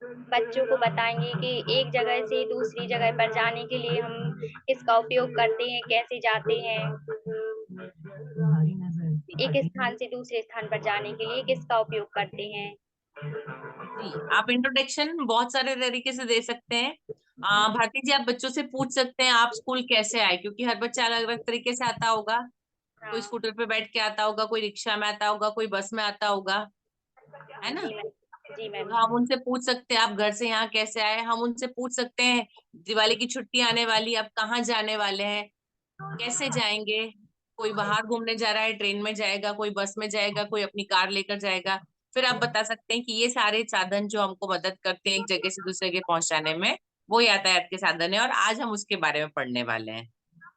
बच्चों को बताएंगे कि एक जगह से दूसरी जगह पर जाने के लिए हम किसका उपयोग करते हैं, कैसे जाते हैं, एक स्थान से दूसरे स्थान पर जाने के लिए किसका उपयोग करते हैं। जी, आप इंट्रोडक्शन बहुत सारे तरीके से दे सकते हैं। भारती जी, आप बच्चों से पूछ सकते हैं आप स्कूल कैसे आए, क्योंकि हर बच्चा अलग अलग तरीके से आता होगा। कोई हाँ स्कूटर पे बैठ के आता होगा, कोई रिक्शा में आता होगा, कोई बस में आता होगा, है ना? जी मैम, जी मैम, तो हम उनसे पूछ सकते हैं आप घर से यहाँ कैसे आए। हम उनसे पूछ सकते हैं दिवाली की छुट्टी आने वाली, आप कहाँ जाने वाले हैं, कैसे जाएंगे। कोई बाहर घूमने जा रहा है, ट्रेन में जाएगा, कोई बस में जाएगा, कोई अपनी कार लेकर जाएगा। फिर आप बता सकते हैं कि ये सारे साधन जो हमको मदद करते हैं एक जगह से दूसरे जगह पहुंचाने में, वो यातायात के साधन है, और आज हम उसके बारे में पढ़ने वाले हैं।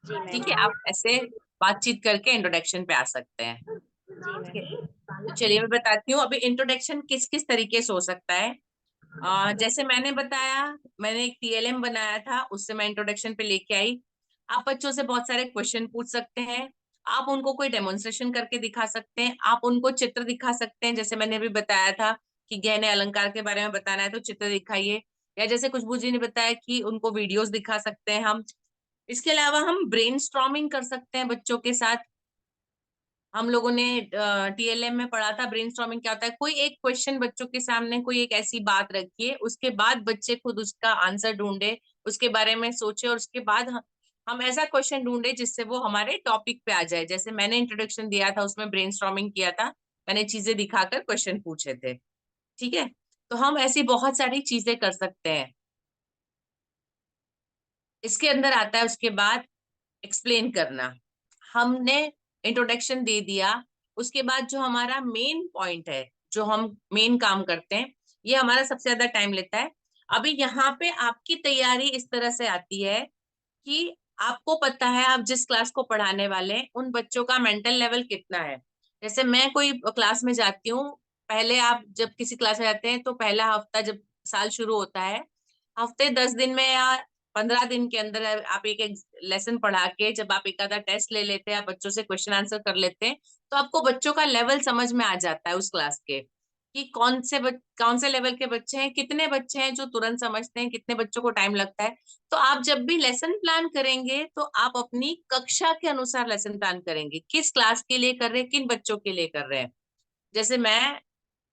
जी मैम, ठीक है, आप ऐसे बातचीत करके इंट्रोडक्शन पे आ सकते हैं। जी ठीक है, मैम, तो चलिए मैं बताती हूँ अभी इंट्रोडक्शन किस किस तरीके से हो सकता है। जैसे मैंने बताया, मैंने एक टीएलएम बनाया था, उससे मैं इंट्रोडक्शन पे लेके आई। आप बच्चों से बहुत सारे क्वेश्चन पूछ सकते हैं, आप उनको कोई डेमोन्स्ट्रेशन करके दिखा सकते हैं, आप उनको चित्र दिखा सकते हैं, जैसे मैंने अभी बताया था कि गहने अलंकार के बारे में बताना है तो चित्र दिखाइए, या जैसे खुशबू जी ने बताया कि उनको वीडियोस दिखा सकते हैं हम। इसके अलावा हम ब्रेनस्टॉर्मिंग कर सकते हैं बच्चों के साथ। हम लोगों ने टीएलएम में पढ़ा था ब्रेनस्टॉर्मिंग क्या होता है। कोई एक क्वेश्चन बच्चों के सामने, कोई एक ऐसी बात रखिए, उसके बाद बच्चे खुद उसका आंसर ढूंढे, उसके बारे में सोचे, और उसके बाद हम ऐसा क्वेश्चन ढूंढे जिससे वो हमारे टॉपिक पे आ जाए। जैसे मैंने इंट्रोडक्शन दिया था उसमें ब्रेनस्टॉर्मिंग किया था, मैंने चीजें दिखाकर क्वेश्चन पूछे थे। ठीक है, तो हम ऐसी बहुत सारी चीजें कर सकते हैं। इसके अंदर आता है उसके बाद एक्सप्लेन करना। हमने इंट्रोडक्शन दे दिया, उसके बाद जो हमारा मेन पॉइंट है, जो हम मेन काम करते हैं, ये हमारा सबसे ज्यादा टाइम लेता है। अभी यहाँ पे आपकी तैयारी इस तरह से आती है कि आपको पता है आप जिस क्लास को पढ़ाने वाले हैं उन बच्चों का मेंटल लेवल कितना है। जैसे मैं कोई क्लास में जाती हूँ, पहले आप जब किसी क्लास में जाते हैं तो पहला हफ्ता जब साल शुरू होता है, हफ्ते 10 दिन में या 15 दिन के अंदर आप एक लेसन पढ़ा के जब आप एक आधा टेस्ट ले लेते हैं, आप बच्चों से क्वेश्चन आंसर कर लेते हैं, तो आपको बच्चों का लेवल समझ में आ जाता है उस क्लास के, कि कौन से लेवल के बच्चे हैं, कितने बच्चे हैं जो तुरंत समझते हैं, कितने बच्चों को टाइम लगता है। तो आप जब भी लेसन प्लान करेंगे तो आप अपनी कक्षा के अनुसार लेसन प्लान करेंगे, किस क्लास के लिए कर रहे हैं, किन बच्चों के लिए कर रहे हैं। जैसे मैं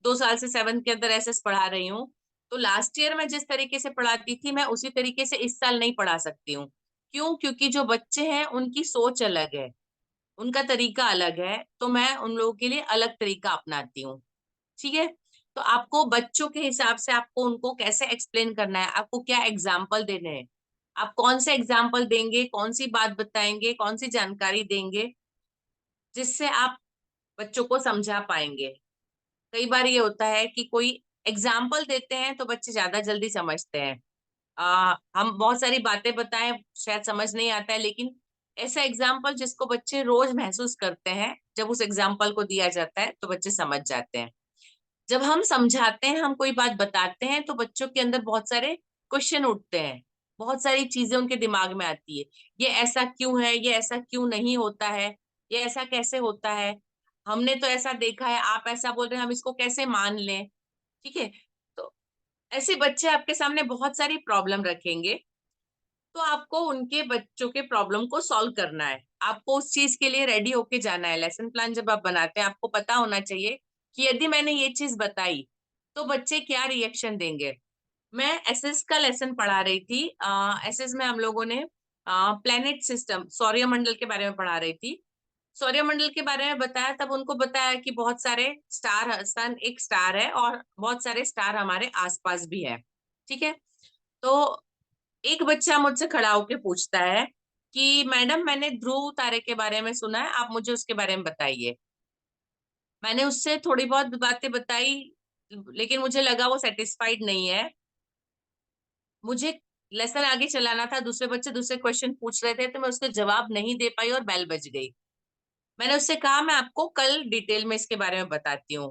2 साल से 7th के अंदर एसएस पढ़ा रही हूँ, तो लास्ट ईयर मैं जिस तरीके से पढ़ाती थी मैं उसी तरीके से इस साल नहीं पढ़ा सकती हूँ। क्यों? क्योंकि जो बच्चे हैं उनकी सोच अलग है, उनका तरीका अलग है, तो मैं उन लोगों के लिए अलग तरीका अपनाती हूँ। ठीक है, तो आपको बच्चों के हिसाब से आपको उनको कैसे एक्सप्लेन करना है, आपको क्या एग्जाम्पल देने हैं, आप कौन से एग्जाम्पल देंगे, कौन सी बात बताएंगे, कौन सी जानकारी देंगे जिससे आप बच्चों को समझा पाएंगे। कई बार ये होता है कि कोई एग्जाम्पल देते हैं तो बच्चे ज्यादा जल्दी समझते हैं। हम बहुत सारी बातें बताएं शायद समझ नहीं आता है, लेकिन ऐसा एग्जाम्पल जिसको बच्चे रोज महसूस करते हैं, जब उस एग्जाम्पल को दिया जाता है तो बच्चे समझ जाते हैं। जब हम समझाते हैं, हम कोई बात बताते हैं, तो बच्चों के अंदर बहुत सारे क्वेश्चन उठते हैं, बहुत सारी चीजें उनके दिमाग में आती है। ये ऐसा क्यों है, ये ऐसा क्यों नहीं होता है, ये ऐसा कैसे होता है, हमने तो ऐसा देखा है, आप ऐसा बोल रहे हैं, हम इसको कैसे मान लें। ठीक है, तो ऐसे बच्चे आपके सामने बहुत सारी प्रॉब्लम रखेंगे, तो आपको उनके बच्चों के प्रॉब्लम को सॉल्व करना है, आपको उस चीज के लिए रेडी होके जाना है। लेसन प्लान जब आप बनाते हैं आपको पता होना चाहिए कि यदि मैंने ये चीज बताई तो बच्चे क्या रिएक्शन देंगे। मैं एसएस का लेसन पढ़ा रही थी, एसएस में हम लोगों ने प्लेनेट सिस्टम सौरमंडल के बारे में पढ़ा रही थी। सौरमंडल के बारे में बताया, तब उनको बताया कि बहुत सारे स्टार, सन एक स्टार है और बहुत सारे स्टार हमारे आसपास भी है। ठीक है, तो एक बच्चा मुझसे खड़ा होके पूछता है कि मैडम मैंने ध्रुव तारे के बारे में सुना है, आप मुझे उसके बारे में बताइए। मैंने उससे थोड़ी बहुत बातें बताई, लेकिन मुझे लगा वो सेटिस्फाइड नहीं है, मुझे लेसन आगे चलाना था, दूसरे बच्चे दूसरे क्वेश्चन पूछ रहे थे, तो मैं उसके जवाब नहीं दे पाई और बेल बज गई। मैंने उससे कहा मैं आपको कल डिटेल में इसके बारे में बताती हूँ।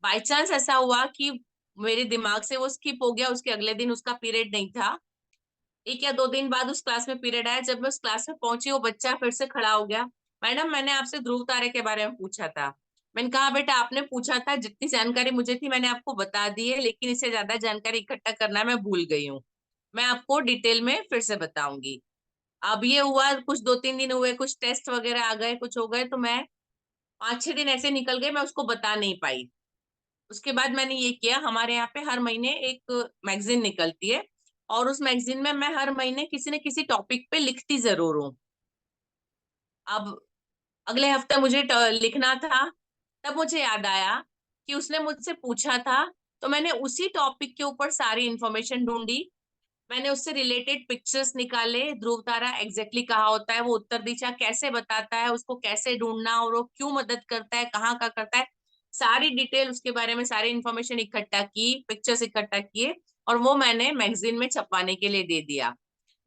बाई चांस ऐसा हुआ कि मेरे दिमाग से वो स्किप हो गया, उसके अगले दिन उसका पीरियड नहीं था, 1 या 2 दिन बाद उस क्लास में पीरियड आया। जब मैं उस क्लास में पहुंची वो बच्चा फिर से खड़ा हो गया, मैडम मैंने आपसे ध्रुव तारे के बारे में पूछा था। मैंने कहा बेटा आपने पूछा था, जितनी जानकारी मुझे थी मैंने आपको बता दी है, लेकिन इससे ज्यादा जानकारी इकट्ठा करना मैं भूल गई हूँ, मैं आपको डिटेल में फिर से बताऊंगी। अब ये हुआ, कुछ 2-3 दिन हुए, कुछ टेस्ट वगैरह आ गए, कुछ हो गए, तो मैं 5-6 दिन ऐसे निकल गए, मैं उसको बता नहीं पाई। उसके बाद मैंने ये किया, हमारे यहाँ पे हर महीने एक मैगजीन निकलती है और उस मैगजीन में मैं हर महीने किसी न किसी टॉपिक पे लिखती जरूर हूँ। अब अगले हफ्ते मुझे लिखना था, तब मुझे याद आया कि उसने मुझसे पूछा था, तो मैंने उसी टॉपिक के ऊपर सारी इंफॉर्मेशन ढूंढी, मैंने उससे रिलेटेड पिक्चर्स निकाले, ध्रुव तारा एग्जैक्टली कहाँ होता है, वो उत्तर दिशा कैसे बताता है, उसको कैसे ढूंढना और वो क्यों मदद करता है, कहाँ का करता है, सारी डिटेल उसके बारे में, सारी इंफॉर्मेशन इकट्ठा की, पिक्चर्स इकट्ठा किए और वो मैंने मैगजीन में छपवाने के लिए दे दिया।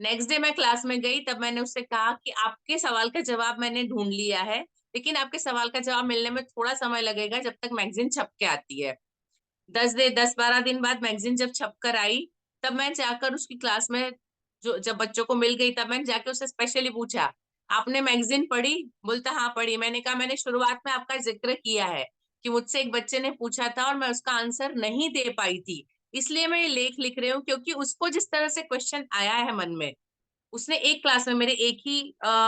नेक्स्ट डे मैं क्लास में गई, तब मैंने उससे कहा कि आपके सवाल का जवाब मैंने ढूंढ लिया है, लेकिन आपके सवाल का जवाब मिलने में थोड़ा समय लगेगा जब तक मैगजीन छप के आती है। 10-12 दिन बाद मैगजीन जब छप कर आई, तब मैं जाकर उसकी क्लास में, जो जब बच्चों को मिल गई, तब मैंने जाकर उससे स्पेशली पूछा आपने मैगजीन पढ़ी? बोलता हाँ पढ़ी। मैंने कहा मैंने शुरुआत में आपका जिक्र किया है कि मुझसे एक बच्चे ने पूछा था और मैं उसका आंसर नहीं दे पाई थी, इसलिए मैं ये लेख लिख रही हूँ, क्योंकि उसको जिस तरह से क्वेश्चन आया है मन में, उसने एक क्लास में, मेरे एक ही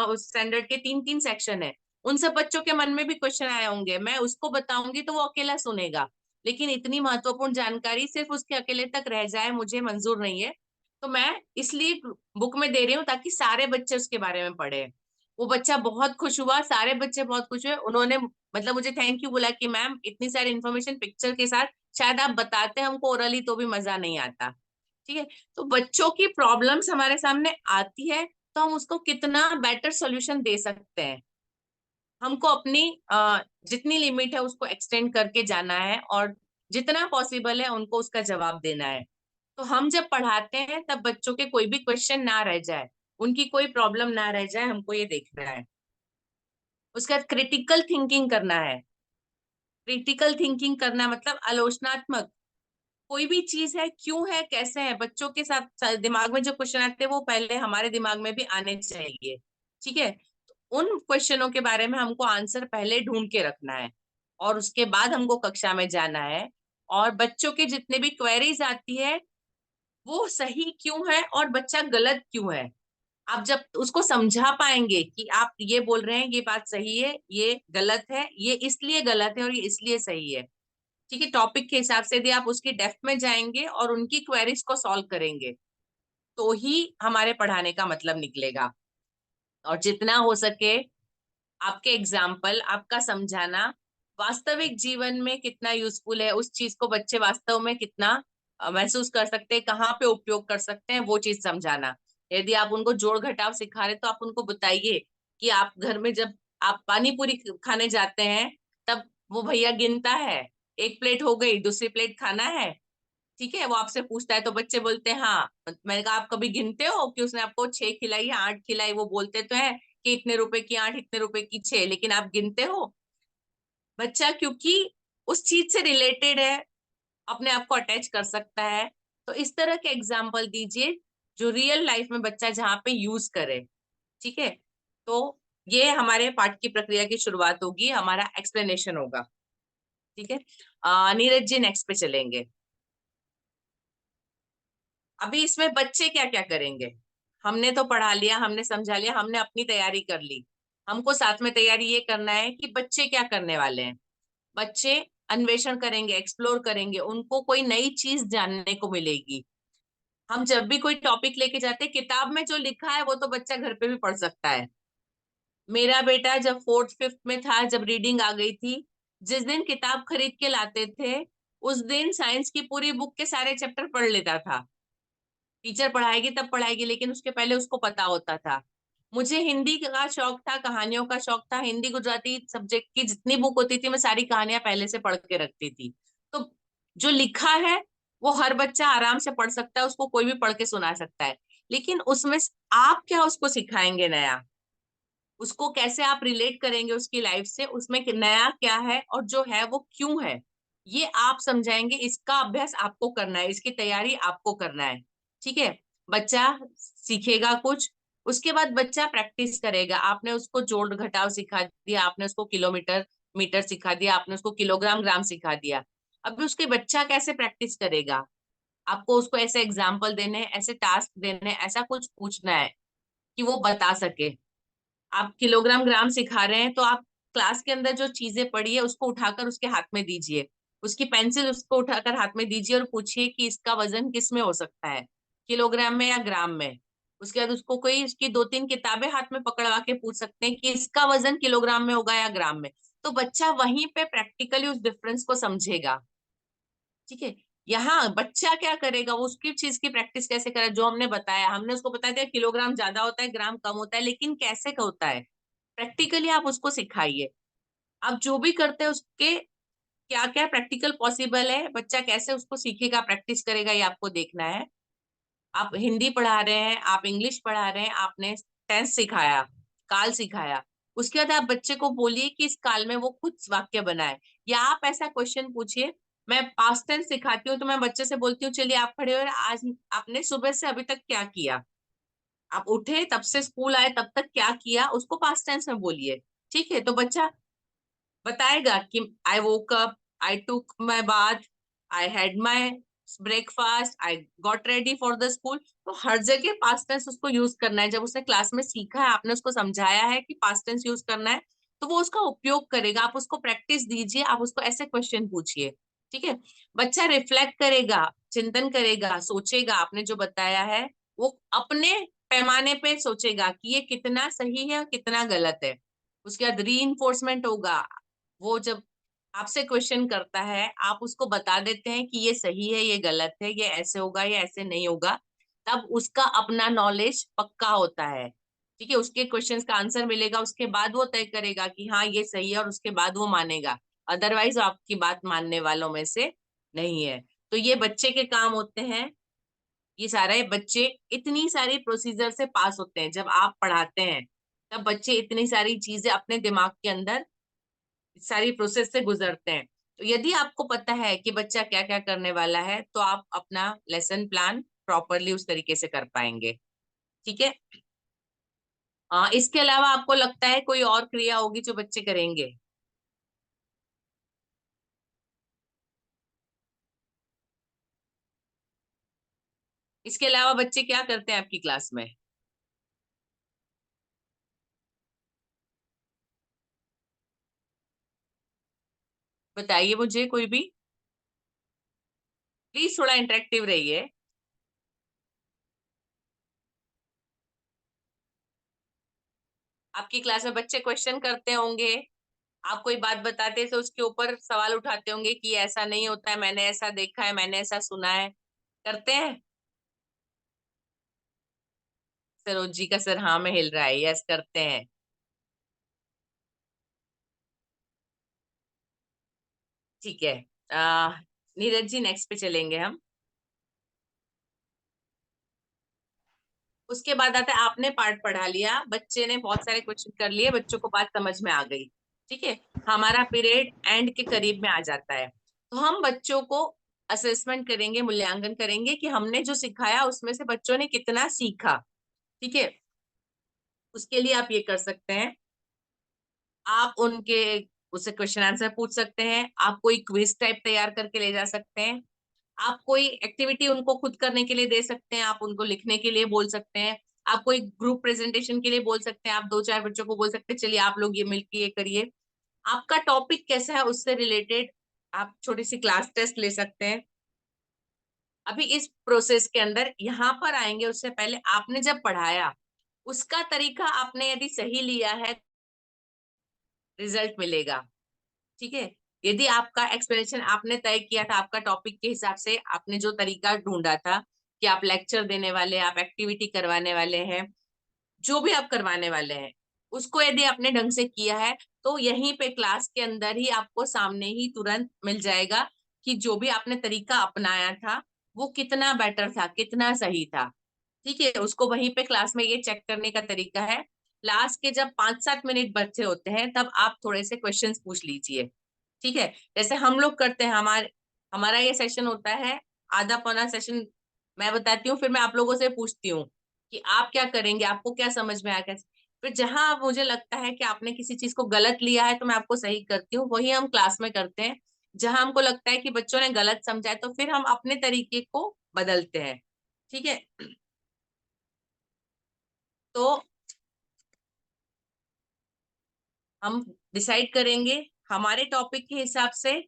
उस स्टैंडर्ड के 3-3 सेक्शन है, उन सब बच्चों के मन में भी क्वेश्चन आए होंगे, मैं उसको बताऊंगी तो वो अकेला सुनेगा, लेकिन इतनी महत्वपूर्ण जानकारी सिर्फ उसके अकेले तक रह जाए मुझे मंजूर नहीं है। तो मैं इसलिए बुक में दे रही हूँ ताकि सारे बच्चे उसके बारे में पढ़े। वो बच्चा बहुत खुश हुआ, सारे बच्चे बहुत खुश हुए, उन्होंने मतलब मुझे थैंक यू बोला कि मैम इतनी सारी इन्फॉर्मेशन पिक्चर के साथ शायद आप बताते हमको ओरली तो भी मजा नहीं आता। ठीक है, तो बच्चों की प्रॉब्लम्स हमारे सामने आती है तो हम उसको कितना बेटर सॉल्यूशन दे सकते हैं, हमको अपनी जितनी लिमिट है उसको एक्सटेंड करके जाना है और जितना पॉसिबल है उनको उसका जवाब देना है। तो हम जब पढ़ाते हैं तब बच्चों के कोई भी क्वेश्चन ना रह जाए, उनकी कोई प्रॉब्लम ना रह जाए, हमको ये देखना है। उसके बाद क्रिटिकल थिंकिंग करना है। क्रिटिकल थिंकिंग करना मतलब आलोचनात्मक, कोई भी चीज है क्यों है कैसे है, बच्चों के साथ दिमाग में जो क्वेश्चन आते हैं वो पहले हमारे दिमाग में भी आने चाहिए। ठीक है, तो उन क्वेश्चनों के बारे में हमको आंसर पहले ढूंढ के रखना है और उसके बाद हमको कक्षा में जाना है। और बच्चों के जितने भी क्वेरीज आती है वो सही क्यों है और बच्चा गलत क्यों है, आप जब उसको समझा पाएंगे कि आप ये बोल रहे हैं ये बात सही है, ये गलत है, ये इसलिए गलत है और ये इसलिए सही है। ठीक है, टॉपिक के हिसाब से यदि आप उसकी डेप्थ में जाएंगे और उनकी क्वेरीज को सॉल्व करेंगे तो ही हमारे पढ़ाने का मतलब निकलेगा। और जितना हो सके आपके एग्जाम्पल, आपका समझाना वास्तविक जीवन में कितना यूजफुल है, उस चीज को बच्चे वास्तव में कितना महसूस कर सकते हैं, कहाँ पे उपयोग कर सकते हैं, वो चीज समझाना। यदि आप उनको जोड़ घटाव सिखा रहे तो आप उनको बताइए कि आप घर में जब आप पानी पूरी खाने जाते हैं तब वो भैया गिनता है, एक प्लेट हो गई, दूसरी प्लेट खाना है। ठीक है, वो आपसे पूछता है तो बच्चे बोलते हैं हाँ। मैंने कहा आप कभी गिनते हो कि उसने आपको 6 खिलाई या 8 खिलाई, वो बोलते तो है कि इतने रुपए की 8, इतने रुपए की 6, लेकिन आप गिनते हो? बच्चा क्योंकि उस चीज से रिलेटेड है, अपने आप को अटैच कर सकता है। तो इस तरह के एग्जाम्पल दीजिए जो रियल लाइफ में बच्चा जहाँ पे यूज करे। ठीक है, तो ये हमारे पाठ की प्रक्रिया की शुरुआत होगी, हमारा एक्सप्लेनेशन होगा। ठीक है, नीरज जी नेक्स्ट पे चलेंगे। अभी इसमें बच्चे क्या क्या करेंगे, हमने तो पढ़ा लिया, हमने समझा लिया, हमने अपनी तैयारी कर ली। हमको साथ में तैयारी ये करना है कि बच्चे क्या करने वाले हैं। बच्चे अन्वेषण करेंगे, एक्सप्लोर करेंगे, उनको कोई नई चीज जानने को मिलेगी। हम जब भी कोई टॉपिक लेके जाते हैं, किताब में जो लिखा है वो तो बच्चा घर पे भी पढ़ सकता है। मेरा बेटा जब 4th 5th में था, जब रीडिंग आ गई थी, जिस दिन किताब खरीद के लाते थे उस दिन साइंस की पूरी बुक के सारे चैप्टर पढ़ लेता था। टीचर पढ़ाएगी तब पढ़ाएगी, लेकिन उसके पहले उसको पता होता था। मुझे हिंदी का शौक था, कहानियों का शौक था, हिंदी गुजराती सब्जेक्ट की जितनी बुक होती थी मैं सारी कहानियां पहले से पढ़ के रखती थी। तो जो लिखा है वो हर बच्चा आराम से पढ़ सकता है, उसको कोई भी पढ़ के सुना सकता है। लेकिन उसमें आप क्या उसको सिखाएंगे नया, उसको कैसे आप रिलेट करेंगे उसकी लाइफ से, उसमें नया क्या है और जो है वो क्यों है, ये आप समझाएंगे। इसका अभ्यास आपको करना है, इसकी तैयारी आपको करना है। ठीक है, बच्चा सीखेगा कुछ, उसके बाद बच्चा प्रैक्टिस करेगा। आपने उसको जोड़ घटाव सिखा दिया, आपने उसको किलोमीटर मीटर सिखा दिया, आपने उसको किलोग्राम ग्राम सिखा दिया। अभी उसके बच्चा कैसे प्रैक्टिस करेगा, आपको उसको ऐसे एग्जाम्पल देने हैं, ऐसे टास्क देने हैं, ऐसा कुछ पूछना है कि वो बता सके। आप किलोग्राम ग्राम सिखा रहे हैं तो आप क्लास के अंदर जो चीजें पड़ी है उसको उठाकर उसके हाथ में दीजिए, उसकी पेंसिल उसको उठाकर हाथ में दीजिए और पूछिए कि इसका वजन किस में हो सकता है, किलोग्राम में या ग्राम में। उसके बाद उसको कोई उसकी 2-3 किताबें हाथ में पकड़वा के पूछ सकते हैं कि इसका वजन किलोग्राम में होगा या ग्राम में। तो बच्चा वहीं पे प्रैक्टिकली उस डिफरेंस को समझेगा। ठीक है, यहाँ बच्चा क्या करेगा, वो उसकी चीज की प्रैक्टिस कैसे करेगा, जो हमने बताया, हमने उसको बता दिया किलोग्राम ज्यादा होता है, ग्राम कम होता है, लेकिन कैसे होता है प्रैक्टिकली आप उसको सिखाइए। आप जो भी करते हैं उसके क्या क्या प्रैक्टिकल पॉसिबल है, बच्चा कैसे उसको सीखेगा, प्रैक्टिस करेगा, ये आपको देखना है। आप हिंदी पढ़ा रहे हैं, आप इंग्लिश पढ़ा रहे हैं, आपने टेंस सिखाया, काल सिखाया, उसके बाद आप बच्चे को बोलिए कि इस काल में वो खुद वाक्य बनाए। या आप ऐसा क्वेश्चन पूछिए, मैं पास्ट टेंस सिखाती हूँ तो मैं बच्चे से बोलती हूँ चलिए आप खड़े हो, आज आपने सुबह से अभी तक क्या किया, आप उठे तब से स्कूल आए तब तक क्या किया, उसको पास्ट टेंस में बोलिए। ठीक है, तो बच्चा बताएगा कि I woke up, I took my bath, I had my breakfast, I got ready for the school. तो हर जगह पास्ट टेंस उसको यूज करना है। जब उसने क्लास में सीखा है, आपने उसको समझाया है कि पास्ट टेंस यूज करना है, तो वो उसका उपयोग करेगा। आप उसको प्रैक्टिस दीजिए, आप उसको ऐसे क्वेश्चन पूछिए। ठीक है, बच्चा रिफ्लेक्ट करेगा, चिंतन करेगा, सोचेगा, आपने जो बताया है वो अपने पैमाने पे सोचेगा कि ये कितना सही है और कितना गलत है। उसके बाद री होगा, वो जब आपसे क्वेश्चन करता है आप उसको बता देते हैं कि ये सही है, ये गलत है, ये ऐसे होगा, ये ऐसे नहीं होगा, तब उसका अपना नॉलेज पक्का होता है। ठीक है, उसके क्वेश्चंस का आंसर मिलेगा, उसके बाद वो तय करेगा कि हाँ ये सही है और उसके बाद वो मानेगा। अदरवाइज आपकी बात मानने वालों में से नहीं है। तो ये बच्चे के काम होते हैं, ये सारे बच्चे इतनी सारी प्रोसीजर से पास होते हैं। जब आप पढ़ाते हैं तब बच्चे इतनी सारी चीजें अपने दिमाग के अंदर सारी प्रोसेस से गुजरते हैं। तो यदि आपको पता है कि बच्चा क्या क्या करने वाला है तो आप अपना लेसन प्लान प्रॉपरली उस तरीके से कर पाएंगे। ठीक है। इसके अलावा आपको लगता है कोई और क्रिया होगी जो बच्चे करेंगे? इसके अलावा बच्चे क्या करते हैं आपकी क्लास में? बताइए मुझे कोई भी, प्लीज थोड़ा इंटरेक्टिव रहिए। आपकी क्लास में बच्चे क्वेश्चन करते होंगे, आप कोई बात बताते हैं तो उसके ऊपर सवाल उठाते होंगे कि ऐसा नहीं होता है, मैंने ऐसा देखा है, मैंने ऐसा सुना है। करते हैं? सरोज जी का सर हाँ में हिल रहा है, यस करते हैं। ठीक है। नीरज जी नेक्स्ट पे चलेंगे हम। उसके बाद आता है आपने पार्ट पढ़ा लिया, बच्चे ने बहुत सारे क्वेश्चन कर लिए, बच्चों को बात समझ में आ गई। ठीक है, हमारा पीरियड एंड के करीब में आ जाता है। तो हम बच्चों को असेसमेंट करेंगे, मूल्यांकन करेंगे कि हमने जो सिखाया उसमें से बच्चों ने कितना सीखा। ठीक है, उसके लिए आप ये कर सकते हैं, आप उनके उससे क्वेश्चन आंसर पूछ सकते हैं, आप कोई क्विज टाइप तैयार करके ले जा सकते हैं, आप कोई एक्टिविटी उनको खुद करने के लिए दे सकते हैं, आप उनको लिखने के लिए बोल सकते हैं, आप कोई ग्रुप प्रेजेंटेशन के लिए बोल सकते हैं, आप 2-4 बच्चों को बोल सकते हैं चलिए आप लोग ये मिलकर ये करिए। आपका टॉपिक कैसा है उससे रिलेटेड आप छोटी सी क्लास टेस्ट ले सकते हैं। अभी इस प्रोसेस के अंदर यहाँ पर आएंगे, उससे पहले आपने जब पढ़ाया उसका तरीका आपने यदि सही लिया है रिजल्ट मिलेगा। ठीक है, यदि आपका एक्सप्लेनेशन आपने तय किया था, आपका टॉपिक के हिसाब से आपने जो तरीका ढूंढा था कि आप लेक्चर देने वाले, आप एक्टिविटी करवाने वाले हैं, जो भी आप करवाने वाले हैं उसको यदि आपने ढंग से किया है तो यहीं पे क्लास के अंदर ही आपको सामने ही तुरंत मिल जाएगा कि जो भी आपने तरीका अपनाया था वो कितना बेटर था, कितना सही था। ठीक है, उसको वहीं पे क्लास में ये चेक करने का तरीका है। लास्ट के जब 5-7 मिनट बचे होते हैं तब आप थोड़े से क्वेश्चंस पूछ लीजिए। ठीक है, जैसे हम लोग करते हैं, हमारा ये सेशन होता है आधा पौना सेशन, मैं बताती हूँ फिर मैं आप लोगों से पूछती हूँ कि आप क्या करेंगे, आपको क्या समझ में आया। फिर जहां मुझे लगता है कि आपने किसी चीज को गलत लिया है तो मैं आपको सही करती हूँ, वही हम क्लास में करते हैं। जहां हमको लगता है कि बच्चों ने गलत समझा है तो फिर हम अपने तरीके को बदलते हैं। ठीक है, तो हम डिसाइड करेंगे हमारे टॉपिक के हिसाब से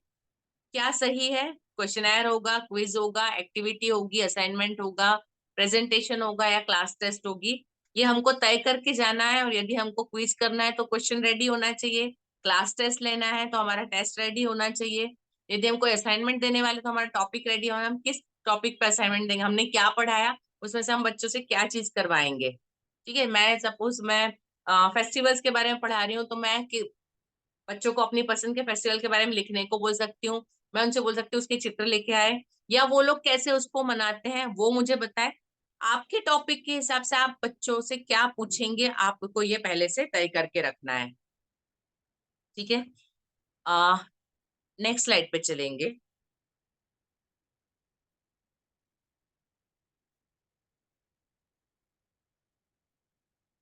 क्या सही है। क्वेश्चनर होगा, क्विज होगा, एक्टिविटी होगी, असाइनमेंट होगा, प्रेजेंटेशन होगा या क्लास टेस्ट होगी, ये हमको तय करके जाना है। और यदि हमको क्विज करना है तो क्वेश्चन रेडी होना चाहिए, क्लास टेस्ट लेना है तो हमारा टेस्ट रेडी होना चाहिए, यदि हमको असाइनमेंट देने वाले तो हमारा टॉपिक रेडी होना, हम किस टॉपिक पे असाइनमेंट देंगे, हमने क्या पढ़ाया, उसमें से हम बच्चों से क्या चीज करवाएंगे। ठीक है, मैं सपोज मैं फेस्टिवल्स के बारे में पढ़ा रही हूँ तो मैं बच्चों को अपनी पसंद के फेस्टिवल के बारे में लिखने को बोल सकती हूँ, मैं उनसे बोल सकती हूँ उसके चित्र लेके आए, या वो लोग कैसे उसको मनाते हैं वो मुझे बताए। आपके टॉपिक के हिसाब से आप बच्चों से क्या पूछेंगे आपको ये पहले से तय करके रखना है। ठीक है, नेक्स्ट स्लाइड पे चलेंगे।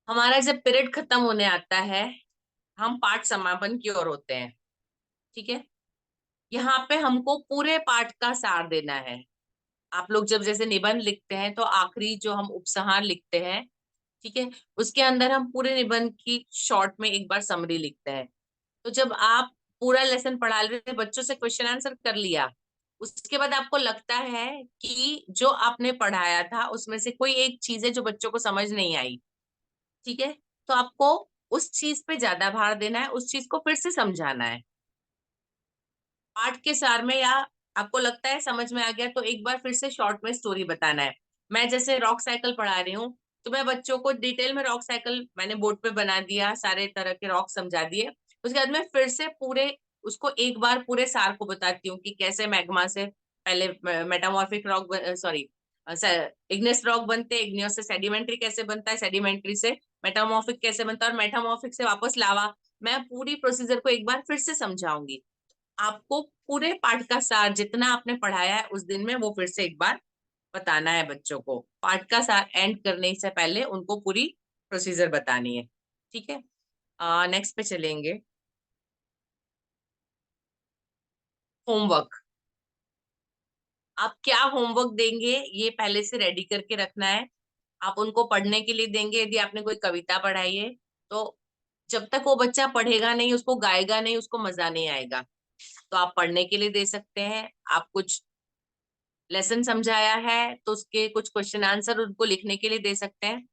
हमारा जब पीरियड खत्म होने आता है हम पाठ समापन की ओर होते हैं। ठीक है, यहाँ पे हमको पूरे पाठ का सार देना है। आप लोग जब जैसे निबंध लिखते हैं तो आखिरी जो हम उपसंहार लिखते हैं, ठीक है, उसके अंदर हम पूरे निबंध की शॉर्ट में एक बार समरी लिखते हैं। तो जब आप पूरा लेसन पढ़ा लेते बच्चों से क्वेश्चन आंसर कर लिया, उसके बाद आपको लगता है कि जो आपने पढ़ाया था उसमें से कोई एक चीज है जो बच्चों को समझ नहीं आई, ठीक है, तो आपको उस चीज पे ज्यादा भार देना है, उस चीज को फिर से समझाना है। पाठ के सार में या आपको लगता है समझ में आ गया तो एक बार फिर से शॉर्ट में स्टोरी बताना है। मैं जैसे रॉक साइकिल पढ़ा रही हूँ तो मैं बच्चों को डिटेल में रॉक साइकिल मैंने बोर्ड पे बना दिया, सारे तरह के रॉक समझा दिए। उसके बाद मैं फिर से पूरे उसको एक बार पूरे सार को बताती हूँ कि कैसे मैग्मा से पहले metamorphic rock, sorry igneous rock बनते हैं, इग्नियस से सेडिमेंट्री कैसे बनता है, सेडिमेंट्री से मेटामॉर्फिक कैसे बनता है, और मेटामॉर्फिक से वापस लावा। मैं पूरी प्रोसीजर को एक बार फिर से समझाऊंगी आपको। पूरे पाठ का सार जितना आपने पढ़ाया है उस दिन में वो फिर से एक बार बताना है बच्चों को। पाठ का सार एंड करने से पहले उनको पूरी प्रोसीजर बतानी है, ठीक है। नेक्स्ट पे चलेंगे। होमवर्क, आप क्या होमवर्क देंगे ये पहले से रेडी करके रखना है। आप उनको पढ़ने के लिए देंगे, यदि आपने कोई कविता पढ़ाई है तो जब तक वो बच्चा पढ़ेगा नहीं, उसको गाएगा नहीं, उसको मजा नहीं आएगा। तो आप पढ़ने के लिए दे सकते हैं। आप कुछ लेसन समझाया है तो उसके कुछ क्वेश्चन आंसर उनको लिखने के लिए दे सकते हैं।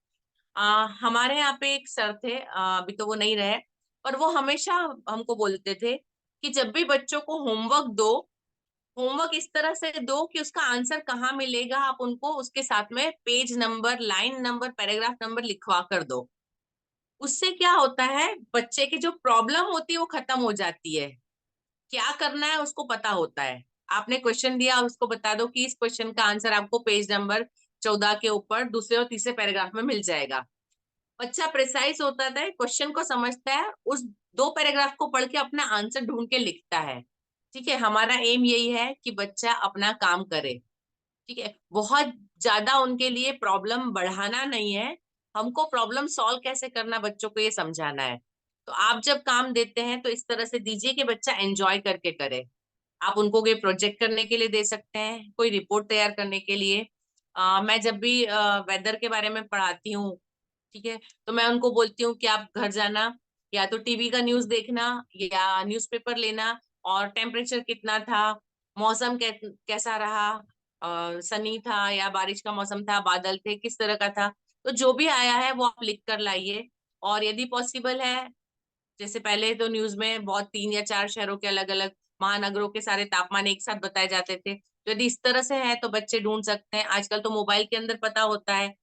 हमारे यहाँ पे एक सर थे, अभी तो वो नहीं रहे, पर वो हमेशा हमको बोलते थे कि जब भी बच्चों को होमवर्क दो, होमवर्क इस तरह से दो कि उसका आंसर कहाँ मिलेगा आप उनको उसके साथ में page number, line number, paragraph number लिखवा कर दो। उससे क्या होता है, बच्चे की जो प्रॉब्लम होती है वो खत्म हो जाती है। क्या करना है उसको पता होता है। आपने क्वेश्चन दिया, उसको बता दो कि इस क्वेश्चन का आंसर आपको पेज नंबर 14 के ऊपर दूसरे और तीसरे पैराग्राफ में मिल जाएगा। बच्चा प्रिसाइज होता है, क्वेश्चन को समझता है, उस 2 पैराग्राफ को पढ़ के अपना आंसर ढूंढ के लिखता है। ठीक है, हमारा एम यही है कि बच्चा अपना काम करे। ठीक है, बहुत ज्यादा उनके लिए प्रॉब्लम बढ़ाना नहीं है, हमको प्रॉब्लम सॉल्व कैसे करना बच्चों को ये समझाना है। तो आप जब काम देते हैं तो इस तरह से दीजिए कि बच्चा एंजॉय करके करे। आप उनको कोई प्रोजेक्ट करने के लिए दे सकते हैं, कोई रिपोर्ट तैयार करने के लिए। मैं जब भी वेदर के बारे में पढ़ाती हूँ, ठीक है, तो मैं उनको बोलती हूँ कि आप घर जाना, या तो टीवी का न्यूज देखना या न्यूज़पेपर लेना, और टेम्परेचर कितना था, मौसम कैसा रहा, सनी था या बारिश का मौसम था, बादल थे, किस तरह का था। तो जो भी आया है वो आप लिख कर लाइए। और यदि पॉसिबल है, जैसे पहले तो न्यूज में बहुत 3 या 4 शहरों के अलग अलग महानगरों के सारे तापमान एक साथ बताए जाते थे, तो यदि इस तरह से है तो बच्चे ढूंढ सकते हैं। आजकल तो मोबाइल के अंदर पता होता है,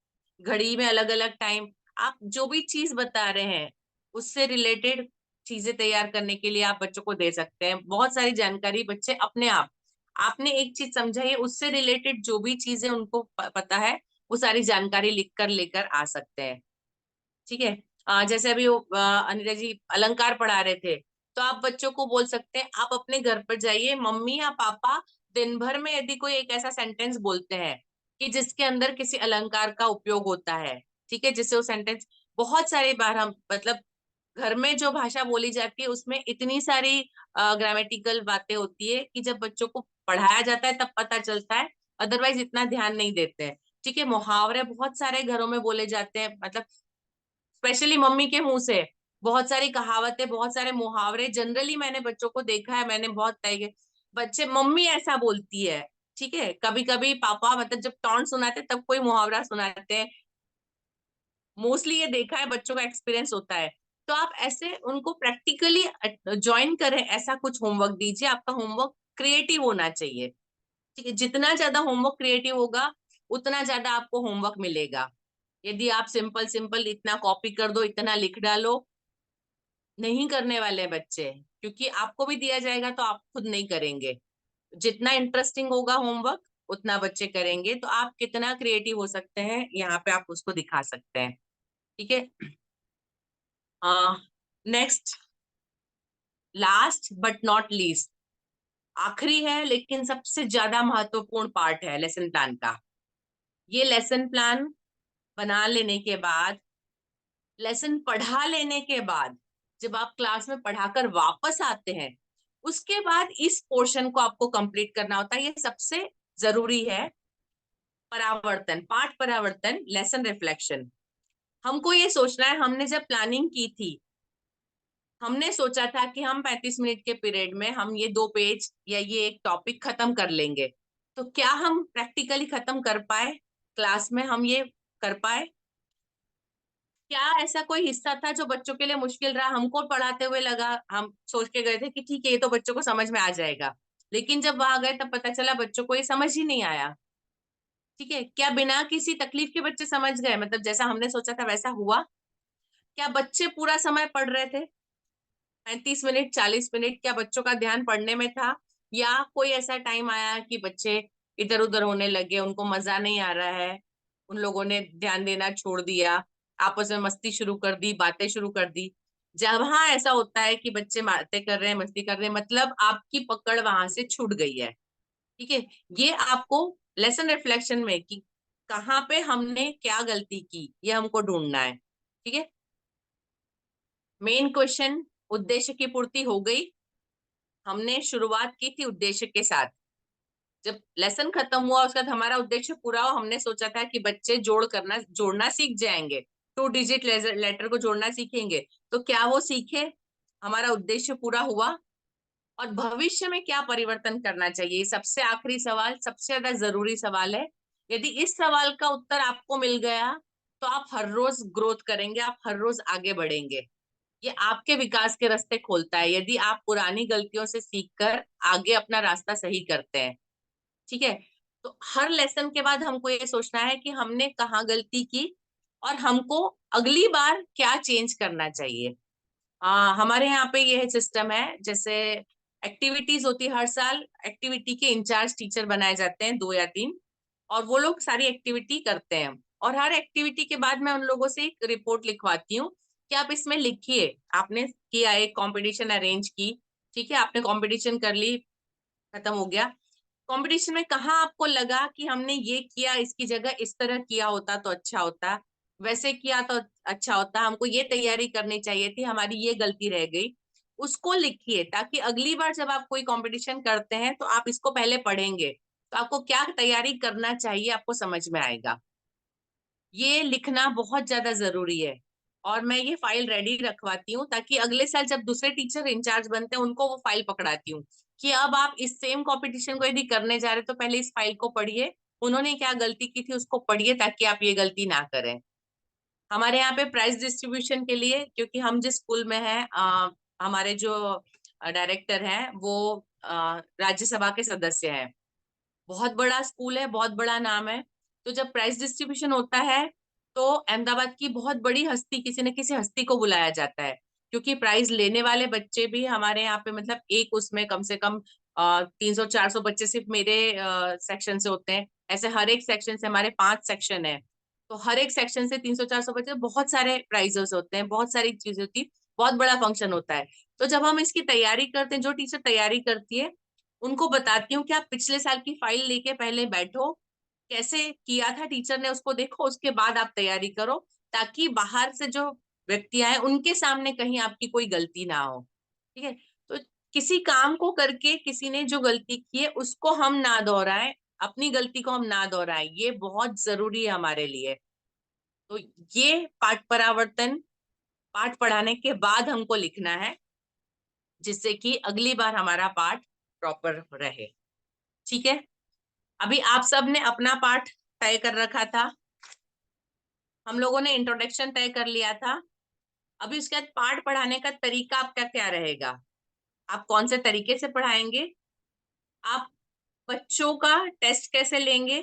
घड़ी में अलग अलग टाइम। आप जो भी चीज बता रहे हैं उससे रिलेटेड चीजें तैयार करने के लिए आप बच्चों को दे सकते हैं। बहुत सारी जानकारी बच्चे अपने आप, आपने एक चीज समझाई उससे रिलेटेड जो भी चीजें उनको पता है वो सारी जानकारी लिख कर लेकर आ सकते हैं। ठीक है, जैसे अभी अनिता जी अलंकार पढ़ा रहे थे, तो आप बच्चों को बोल सकते हैं, आप अपने घर पर जाइए, मम्मी या पापा दिन भर में यदि कोई एक ऐसा सेंटेंस बोलते हैं कि जिसके अंदर किसी अलंकार का उपयोग होता है, ठीक है, जिससे वो सेंटेंस बहुत सारी बार हम मतलब घर में जो भाषा बोली जाती है उसमें इतनी सारी ग्रामेटिकल बातें होती है कि जब बच्चों को पढ़ाया जाता है तब पता चलता है, अदरवाइज इतना ध्यान नहीं देते हैं। ठीक है, मुहावरे बहुत सारे घरों में बोले जाते हैं, मतलब स्पेशली मम्मी के मुंह से बहुत सारी कहावतें, बहुत सारे मुहावरे जनरली मैंने बच्चों को देखा है, मैंने बहुत तय किए, बच्चे मम्मी ऐसा बोलती है। ठीक है, कभी कभी पापा मतलब जब टॉन्ट सुनाते तब कोई मुहावरा सुनाते हैं, मोस्टली ये देखा है, बच्चों का एक्सपीरियंस होता है। तो आप ऐसे उनको प्रैक्टिकली ज्वाइन करें, ऐसा कुछ होमवर्क दीजिए। आपका होमवर्क क्रिएटिव होना चाहिए। ठीक है, जितना ज्यादा होमवर्क क्रिएटिव होगा उतना ज्यादा आपको होमवर्क मिलेगा। यदि आप सिंपल सिंपल इतना कॉपी कर दो, इतना लिख डालो, नहीं करने वाले बच्चे, क्योंकि आपको भी दिया जाएगा तो आप खुद नहीं करेंगे। जितना इंटरेस्टिंग होगा होमवर्क उतना बच्चे करेंगे। तो आप कितना क्रिएटिव हो सकते हैं यहाँ पे आप उसको दिखा सकते हैं। ठीक है, next, last but not least, आखिरी है लेकिन सबसे ज्यादा महत्वपूर्ण पार्ट है लेसन प्लान का। ये लेसन प्लान बना लेने के बाद, लेसन पढ़ा लेने के बाद, जब आप क्लास में पढ़ाकर वापस आते हैं उसके बाद इस पोर्शन को आपको कंप्लीट करना होता है। ये सबसे जरूरी है। परावर्तन, पाठ परावर्तन, लेसन रिफ्लेक्शन। हमको ये सोचना है, हमने जब प्लानिंग की थी हमने सोचा था कि हम 35 मिनट के पीरियड में हम ये 2 पेज या ये एक टॉपिक खत्म कर लेंगे। तो क्या हम प्रैक्टिकली खत्म कर पाए, क्लास में हम ये कर पाए? क्या ऐसा कोई हिस्सा था जो बच्चों के लिए मुश्किल रहा? हमको पढ़ाते हुए लगा, हम सोच के गए थे कि ठीक है ये तो बच्चों को समझ में आ जाएगा, लेकिन जब वहां गए तब पता चला बच्चों को ये समझ ही नहीं आया। ठीक है, क्या बिना किसी तकलीफ के बच्चे समझ गए, मतलब जैसा हमने सोचा था वैसा हुआ? क्या बच्चे पूरा समय पढ़ रहे थे? 35 मिनट 40 मिनट क्या बच्चों का ध्यान पढ़ने में था या कोई ऐसा टाइम आया कि बच्चे इधर उधर होने लगे, उनको मजा नहीं आ रहा है, उन लोगों ने ध्यान देना छोड़ दिया, आपस में मस्ती शुरू कर दी, बातें शुरू कर दी। जहां ऐसा होता है कि बच्चे बातें कर रहे हैं, मस्ती कर रहे हैं, मतलब आपकी पकड़ वहां से छूट गई है। ठीक है, ये आपको लेसन रिफ्लेक्शन में कि कहाँ पे हमने क्या गलती की, ये हमको ढूंढना है। ठीक है, मेन क्वेश्चन उद्देश्य की पूर्ति हो गई। हमने शुरुआत की थी उद्देश्य के साथ, जब लेसन खत्म हुआ उसके बाद हमारा उद्देश्य पूरा हुआ। हमने सोचा था कि बच्चे जोड़ना सीख जाएंगे, 2 डिजिट लेटर को जोड़ना सीखेंगे। तो क्या वो सीखे? हमारा उद्देश्य पूरा हुआ। और भविष्य में क्या परिवर्तन करना चाहिए, सबसे आखिरी सवाल, सबसे ज्यादा जरूरी सवाल है। यदि इस सवाल का उत्तर आपको मिल गया तो आप हर रोज ग्रोथ करेंगे, आप हर रोज आगे बढ़ेंगे। ये आपके विकास के रास्ते खोलता है यदि आप पुरानी गलतियों से सीखकर आगे अपना रास्ता सही करते हैं। ठीक है, तो हर लेसन के बाद हमको ये सोचना है कि हमने कहाँ गलती की और हमको अगली बार क्या चेंज करना चाहिए। हमारे यहाँ पे यह सिस्टम है, जैसे एक्टिविटीज होती है हर साल, एक्टिविटी के इंचार्ज टीचर बनाए जाते हैं 2 या 3, और वो लोग सारी एक्टिविटी करते हैं। और हर एक्टिविटी के बाद मैं उन लोगों से एक रिपोर्ट लिखवाती हूँ कि आप इसमें लिखिए, आपने किया, एक कंपटीशन अरेंज की, ठीक है, आपने कंपटीशन कर ली, खत्म हो गया। कंपटीशन में कहाँ आपको लगा कि हमने ये किया, इसकी जगह इस तरह किया होता तो अच्छा होता, वैसे किया तो अच्छा होता, हमको ये तैयारी करनी चाहिए थी, हमारी ये गलती रह गई, उसको लिखिए, ताकि अगली बार जब आप कोई कंपटीशन करते हैं तो आप इसको पहले पढ़ेंगे, तो आपको क्या तैयारी करना चाहिए आपको समझ में आएगा। ये लिखना बहुत ज्यादा जरूरी है। और मैं ये फाइल रेडी रखवाती हूँ ताकि अगले साल जब दूसरे टीचर इंचार्ज बनते हैं उनको वो फाइल पकड़ाती हूँ कि अब आप इस सेम कंपटीशन को यदि करने जा रहे तो पहले इस फाइल को पढ़िए, उन्होंने क्या गलती की थी उसको पढ़िए, ताकि आप ये गलती ना करें। हमारे यहाँ पे प्राइज डिस्ट्रीब्यूशन के लिए, क्योंकि हम जिस स्कूल में हैं, हमारे जो डायरेक्टर हैं वो राज्यसभा के सदस्य हैं, बहुत बड़ा स्कूल है, बहुत बड़ा नाम है। तो जब प्राइज डिस्ट्रीब्यूशन होता है तो अहमदाबाद की बहुत बड़ी हस्ती, किसी न किसी हस्ती को बुलाया जाता है, क्योंकि प्राइज लेने वाले बच्चे भी हमारे यहाँ पे, मतलब एक उसमें कम से कम 300-400 बच्चे सिर्फ मेरे सेक्शन से होते हैं। ऐसे हर एक सेक्शन से, हमारे 5 सेक्शन है, तो हर एक सेक्शन से 300-400 बच्चे, बहुत सारे प्राइजेस होते हैं, बहुत सारी चीजें होती, बहुत बड़ा फंक्शन होता है। तो जब हम इसकी तैयारी करते हैं, जो टीचर तैयारी करती है उनको बताती हूँ कि आप पिछले साल की फाइल लेके पहले बैठो, कैसे किया था टीचर ने उसको देखो, उसके बाद आप तैयारी करो, ताकि बाहर से जो व्यक्ति आए उनके सामने कहीं आपकी कोई गलती ना हो। ठीक है, तो किसी काम को करके किसी ने जो गलती की है उसको हम ना दोहराएं, अपनी गलती को हम ना दोहराएं, ये बहुत जरूरी है हमारे लिए। तो ये पाठ परावर्तन पाठ पढ़ाने के बाद हमको लिखना है, जिससे कि अगली बार हमारा पाठ प्रॉपर रहे। ठीक है, अभी आप सब ने अपना पाठ तय कर रखा था, हम लोगों ने इंट्रोडक्शन तय कर लिया था। अभी उसके बाद पाठ पढ़ाने का तरीका आपका क्या रहेगा, आप कौन से तरीके से पढ़ाएंगे, आप बच्चों का टेस्ट कैसे लेंगे,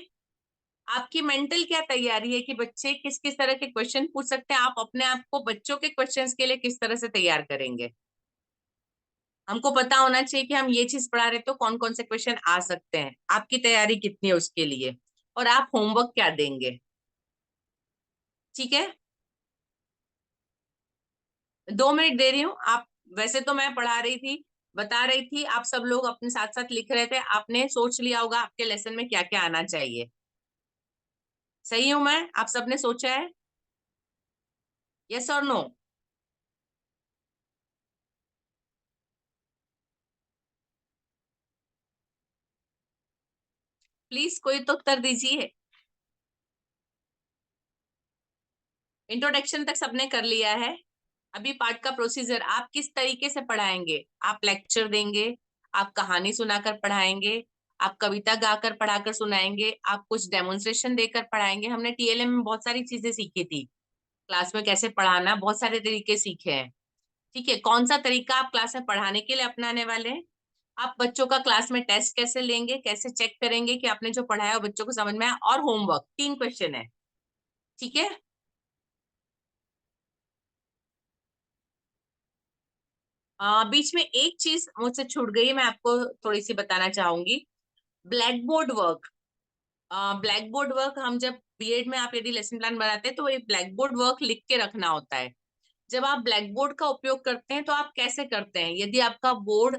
आपकी मेंटल क्या तैयारी है कि बच्चे किस किस तरह के क्वेश्चन पूछ सकते हैं, आप अपने आप को बच्चों के क्वेश्चंस के लिए किस तरह से तैयार करेंगे। हमको पता होना चाहिए कि हम ये चीज पढ़ा रहे तो कौन कौन से क्वेश्चन आ सकते हैं, आपकी तैयारी कितनी है उसके लिए, और आप होमवर्क क्या देंगे। ठीक है, 2 मिनट दे रही हूँ। आप, वैसे तो मैं पढ़ा रही थी, बता रही थी, आप सब लोग अपने साथ साथ लिख रहे थे, आपने सोच लिया होगा आपके लेसन में क्या क्या आना चाहिए। सही हूं मैं, आप सबने सोचा है? यस और नो? प्लीज कोई तो उत्तर दीजिए। इंट्रोडक्शन तक सबने कर लिया है। अभी पाठ का प्रोसीजर, आप किस तरीके से पढ़ाएंगे, आप लेक्चर देंगे, आप कहानी सुनाकर पढ़ाएंगे, आप कविता गाकर पढ़ाकर सुनाएंगे, आप कुछ डेमोन्स्ट्रेशन देकर पढ़ाएंगे। हमने टीएलएम में बहुत सारी चीजें सीखी थी, क्लास में कैसे पढ़ाना, बहुत सारे तरीके सीखे हैं। ठीक है, कौन सा तरीका आप क्लास में पढ़ाने के लिए अपनाने वाले हैं, आप बच्चों का क्लास में टेस्ट कैसे लेंगे, कैसे चेक करेंगे कि आपने जो पढ़ाया वो बच्चों को समझ में आया, और होमवर्क 3 क्वेश्चन है। ठीक है, बीच में एक चीज मुझसे छूट गई, मैं आपको थोड़ी सी बताना चाहूंगी। Black board work. Black board work हम जब बीएड में आप यदि लेसन प्लान बनाते हैं तो एक ब्लैक बोर्ड वर्क लिख के रखना होता है। जब आप ब्लैक बोर्ड का उपयोग करते हैं तो आप कैसे करते हैं, यदि आपका बोर्ड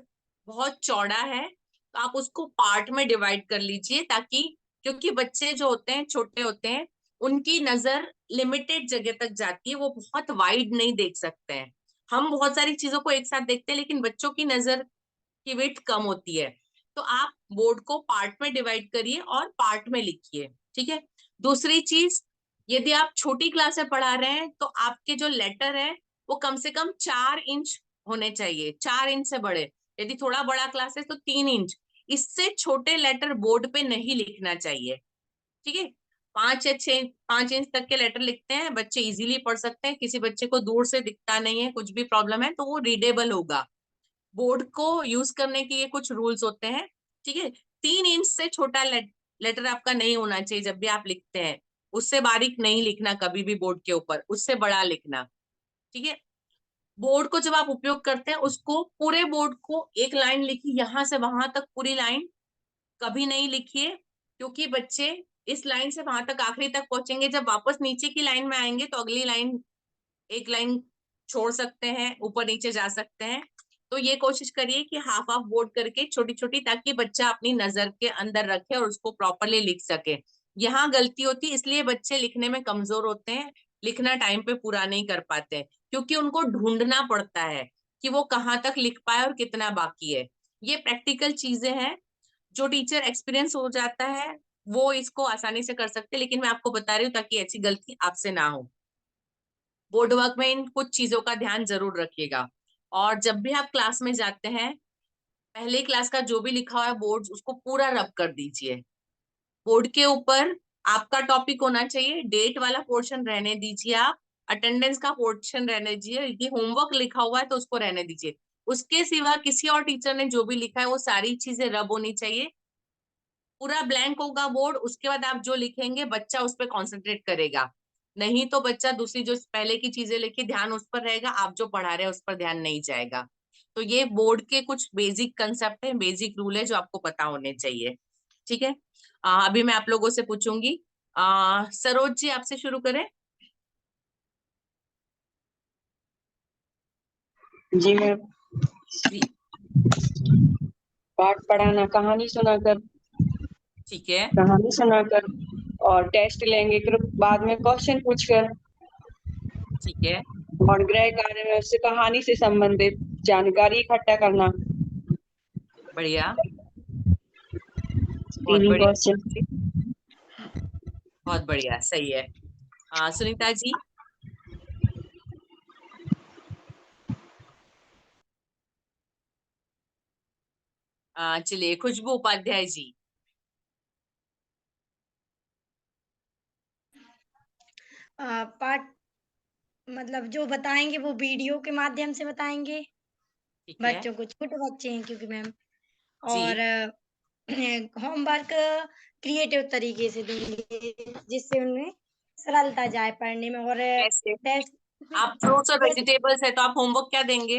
बहुत चौड़ा है तो आप उसको पार्ट में डिवाइड कर लीजिए, ताकि क्योंकि बच्चे जो होते हैं छोटे होते हैं, उनकी नजर लिमिटेड जगह तक जाती है, वो बहुत वाइड नहीं देख सकते हैं। हम बहुत सारी चीजों को एक साथ देखते हैं लेकिन बच्चों की नजर की विड्थ कम होती है। तो आप बोर्ड को पार्ट में डिवाइड करिए और पार्ट में लिखिए, ठीक है। दूसरी चीज, यदि आप छोटी क्लास में पढ़ा रहे हैं तो आपके जो लेटर है वो कम से कम 4 इंच होने चाहिए, 4 इंच से बड़े। यदि थोड़ा बड़ा क्लास है तो 3 इंच, इससे छोटे लेटर बोर्ड पे नहीं लिखना चाहिए, ठीक है। 5 इंच तक के लेटर लिखते हैं बच्चे, इजीली पढ़ सकते हैं। किसी बच्चे को दूर से दिखता नहीं है, कुछ भी प्रॉब्लम है तो वो रीडेबल होगा। बोर्ड को यूज करने के ये कुछ रूल्स होते हैं, ठीक है। 3 इंच से छोटा लेटर आपका नहीं होना चाहिए जब भी आप लिखते हैं। उससे बारीक नहीं लिखना कभी भी बोर्ड के ऊपर, उससे बड़ा लिखना, ठीक है। बोर्ड को जब आप उपयोग करते हैं उसको पूरे बोर्ड को एक लाइन लिखिए, यहां से वहां तक पूरी लाइन कभी नहीं लिखिए, क्योंकि बच्चे इस लाइन से वहां तक आखिरी तक पहुंचेंगे, जब वापस नीचे की लाइन में आएंगे तो अगली लाइन, एक लाइन छोड़ सकते हैं, ऊपर नीचे जा सकते हैं। तो ये कोशिश करिए कि हाफ हाफ बोर्ड करके छोटी छोटी, ताकि बच्चा अपनी नजर के अंदर रखे और उसको प्रॉपरली लिख सके। यहाँ गलती होती है, इसलिए बच्चे लिखने में कमजोर होते हैं, लिखना टाइम पे पूरा नहीं कर पाते, क्योंकि उनको ढूंढना पड़ता है कि वो कहाँ तक लिख पाए और कितना बाकी है। ये प्रैक्टिकल चीजें हैं, जो टीचर एक्सपीरियंस हो जाता है वो इसको आसानी से कर सकते हैं, लेकिन मैं आपको बता रही हूँ ताकि ऐसी गलती आपसे ना हो। बोर्ड वर्क में इन कुछ चीजों का ध्यान जरूर रखिएगा। और जब भी आप क्लास में जाते हैं, पहले क्लास का जो भी लिखा हुआ है बोर्ड, उसको पूरा रब कर दीजिए। बोर्ड के ऊपर आपका टॉपिक होना चाहिए, डेट वाला पोर्शन रहने दीजिए, आप अटेंडेंस का पोर्शन रहने दीजिए, यदि होमवर्क लिखा हुआ है तो उसको रहने दीजिए। उसके सिवा किसी और टीचर ने जो भी लिखा है वो सारी चीजें रब होनी चाहिए। पूरा ब्लैंक होगा बोर्ड, उसके बाद आप जो लिखेंगे बच्चा उस पर कॉन्सेंट्रेट करेगा, नहीं तो बच्चा दूसरी जो पहले की चीजें लिखी ध्यान उस पर रहेगा, आप जो पढ़ा रहे हैं उस पर ध्यान नहीं जाएगा। तो ये बोर्ड के कुछ बेसिक कंसेप्ट है, बेसिक रूल है जो आपको पता होने चाहिए, ठीक है। अभी मैं आप लोगों से पूछूंगी, सरोज जी आपसे शुरू करें। जी मैम। जी पाठ पढ़ाना, कहानी सुनाकर, ठीक है, कहानी सुनाकर और टेस्ट लेंगे, फिर बाद में क्वेश्चन पूछकर, ठीक है, और गृह कार्य में उससे कहानी से संबंधित जानकारी इकट्ठा करना। बढ़िया, बहुत तीन ही बढ़िया, क्वेश्चन। बहुत बढ़िया, सही है। सुनीता जी। चलिए, खुशबू उपाध्याय जी। पाठ मतलब जो बताएंगे वो वीडियो के माध्यम से बताएंगे। ठीक है बच्चों को, छोटे बच्चे हैं क्योंकि मैम, जी, और होमवर्क क्रिएटिव तरीके से देंगे जिससे उनमें सरलता जाए पढ़ने में। और कैसे? टेस्ट आप फ्रूट्स और जैसे वेजिटेबल्स है तो आप होमवर्क क्या देंगे?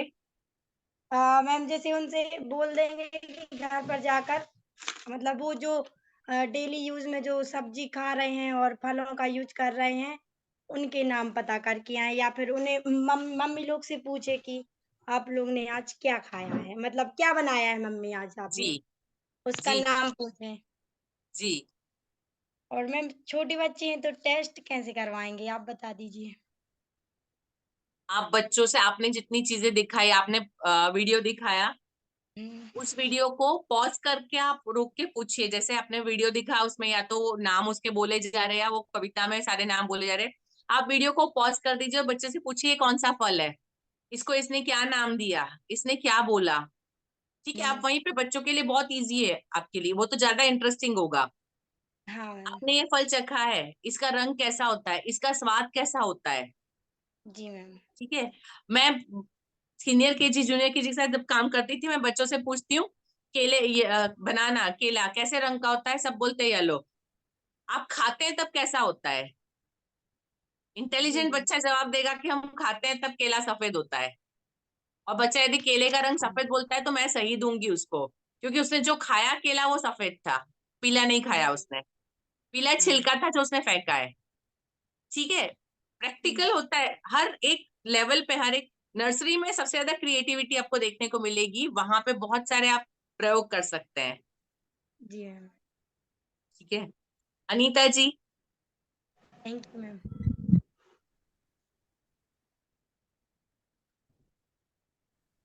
मैम जैसे उनसे बोल देंगे कि घर पर जाकर मतलब वो जो डेली यूज में जो सब्जी खा रहे हैं और फलों का यूज कर रहे हैं उनके नाम पता करके आए, या फिर उन्हें मम्मी लोग से पूछे कि आप लोग ने आज क्या खाया है, मतलब क्या बनाया है मम्मी आज जी आपने, उसका जी नाम पूछें। जी, और मैम छोटे बच्चे हैं तो टेस्ट कैसे करवाएंगे, आप बता दीजिए। आप बच्चों से, आपने जितनी चीजें दिखाई, आपने वीडियो दिखाया, उस वीडियो को पॉज करके आप रोक के पूछिए। जैसे आपने वीडियो दिखा, उसमें या तो नाम उसके बोले जा रहे हैं या वो कविता में सारे नाम बोले जा रहे हैं, आप वीडियो को पॉज कर दीजिए और बच्चे से पूछिए कौन सा फल है, इसको इसने क्या नाम दिया, इसने क्या बोला, ठीक है। आप वहीं पे, बच्चों के लिए बहुत इजी है, आपके लिए वो तो ज्यादा इंटरेस्टिंग होगा। हाँ मैम। आपने ये फल चखा है, इसका रंग कैसा होता है, इसका स्वाद कैसा होता है, जी मैम। ठीक है। मैं सीनियर केजी जूनियर केजी के साथ जब काम करती थी, मैं बच्चों से पूछती हूँ, केले, ये बनाना, केला कैसे रंग का होता है, सब बोलते हैं येलो। आप खाते हैं तब कैसा होता है? जी इंटेलिजेंट मैम। बच्चा जवाब देगा कि हम खाते हैं तब केला सफेद होता है। और बच्चा यदि केले का रंग सफेद बोलता है तो मैं सही दूंगी उसको, क्योंकि उसने जो खाया केला वो सफेद था, पीला नहीं खाया उसने, पीला छिलका था जो उसने फेंका है। ठीक है, प्रैक्टिकल होता है हर एक लेवल पे, हर एक नर्सरी में सबसे ज्यादा क्रिएटिविटी आपको देखने को मिलेगी, वहां पे बहुत सारे आप प्रयोग कर सकते हैं। जी मैम। ठीक है, Anita ji. Thank you ma'am.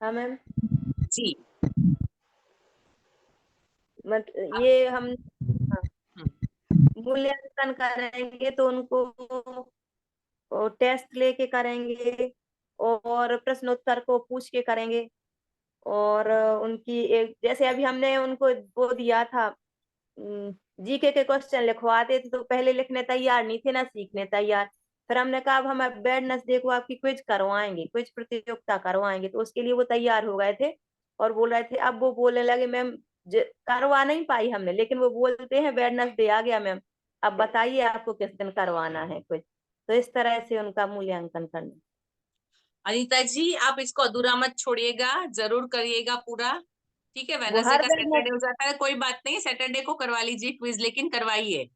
हाँ मैम। जी। ये हम हाँ, मूल्यांकन करेंगे तो उनको टेस्ट लेके करेंगे और प्रश्नोत्तर को पूछ के करेंगे। और उनकी एक जैसे अभी हमने उनको वो दिया था, जीके के क्वेश्चन लिखवाते थे तो पहले लिखने तैयार नहीं थे ना सीखने तैयार। फिर हमने कहा अब हम वेडनेसडे को आपकी क्विज करवाएंगे, क्विज प्रतियोगिता करवाएंगे, तो उसके लिए वो तैयार हो गए थे और बोल रहे थे। अब वो बोलने लगे मैम करवा नहीं पाई हमने, लेकिन वो बोलते हैं वेडनेसडे आ गया मैम, अब बताइए आपको किस दिन करवाना है क्विज। तो इस तरह से उनका मूल्यांकन करना। अनीता जी आप इसको अधूरा मत छोड़िएगा, जरूर करिएगा पूरा। ठीक है, वो वेडनेसडे हर का सैटरडे हो जाता है, कोई बात नहीं, सैटरडे को करवा लीजिए क्विज, लेकिन करवाइए।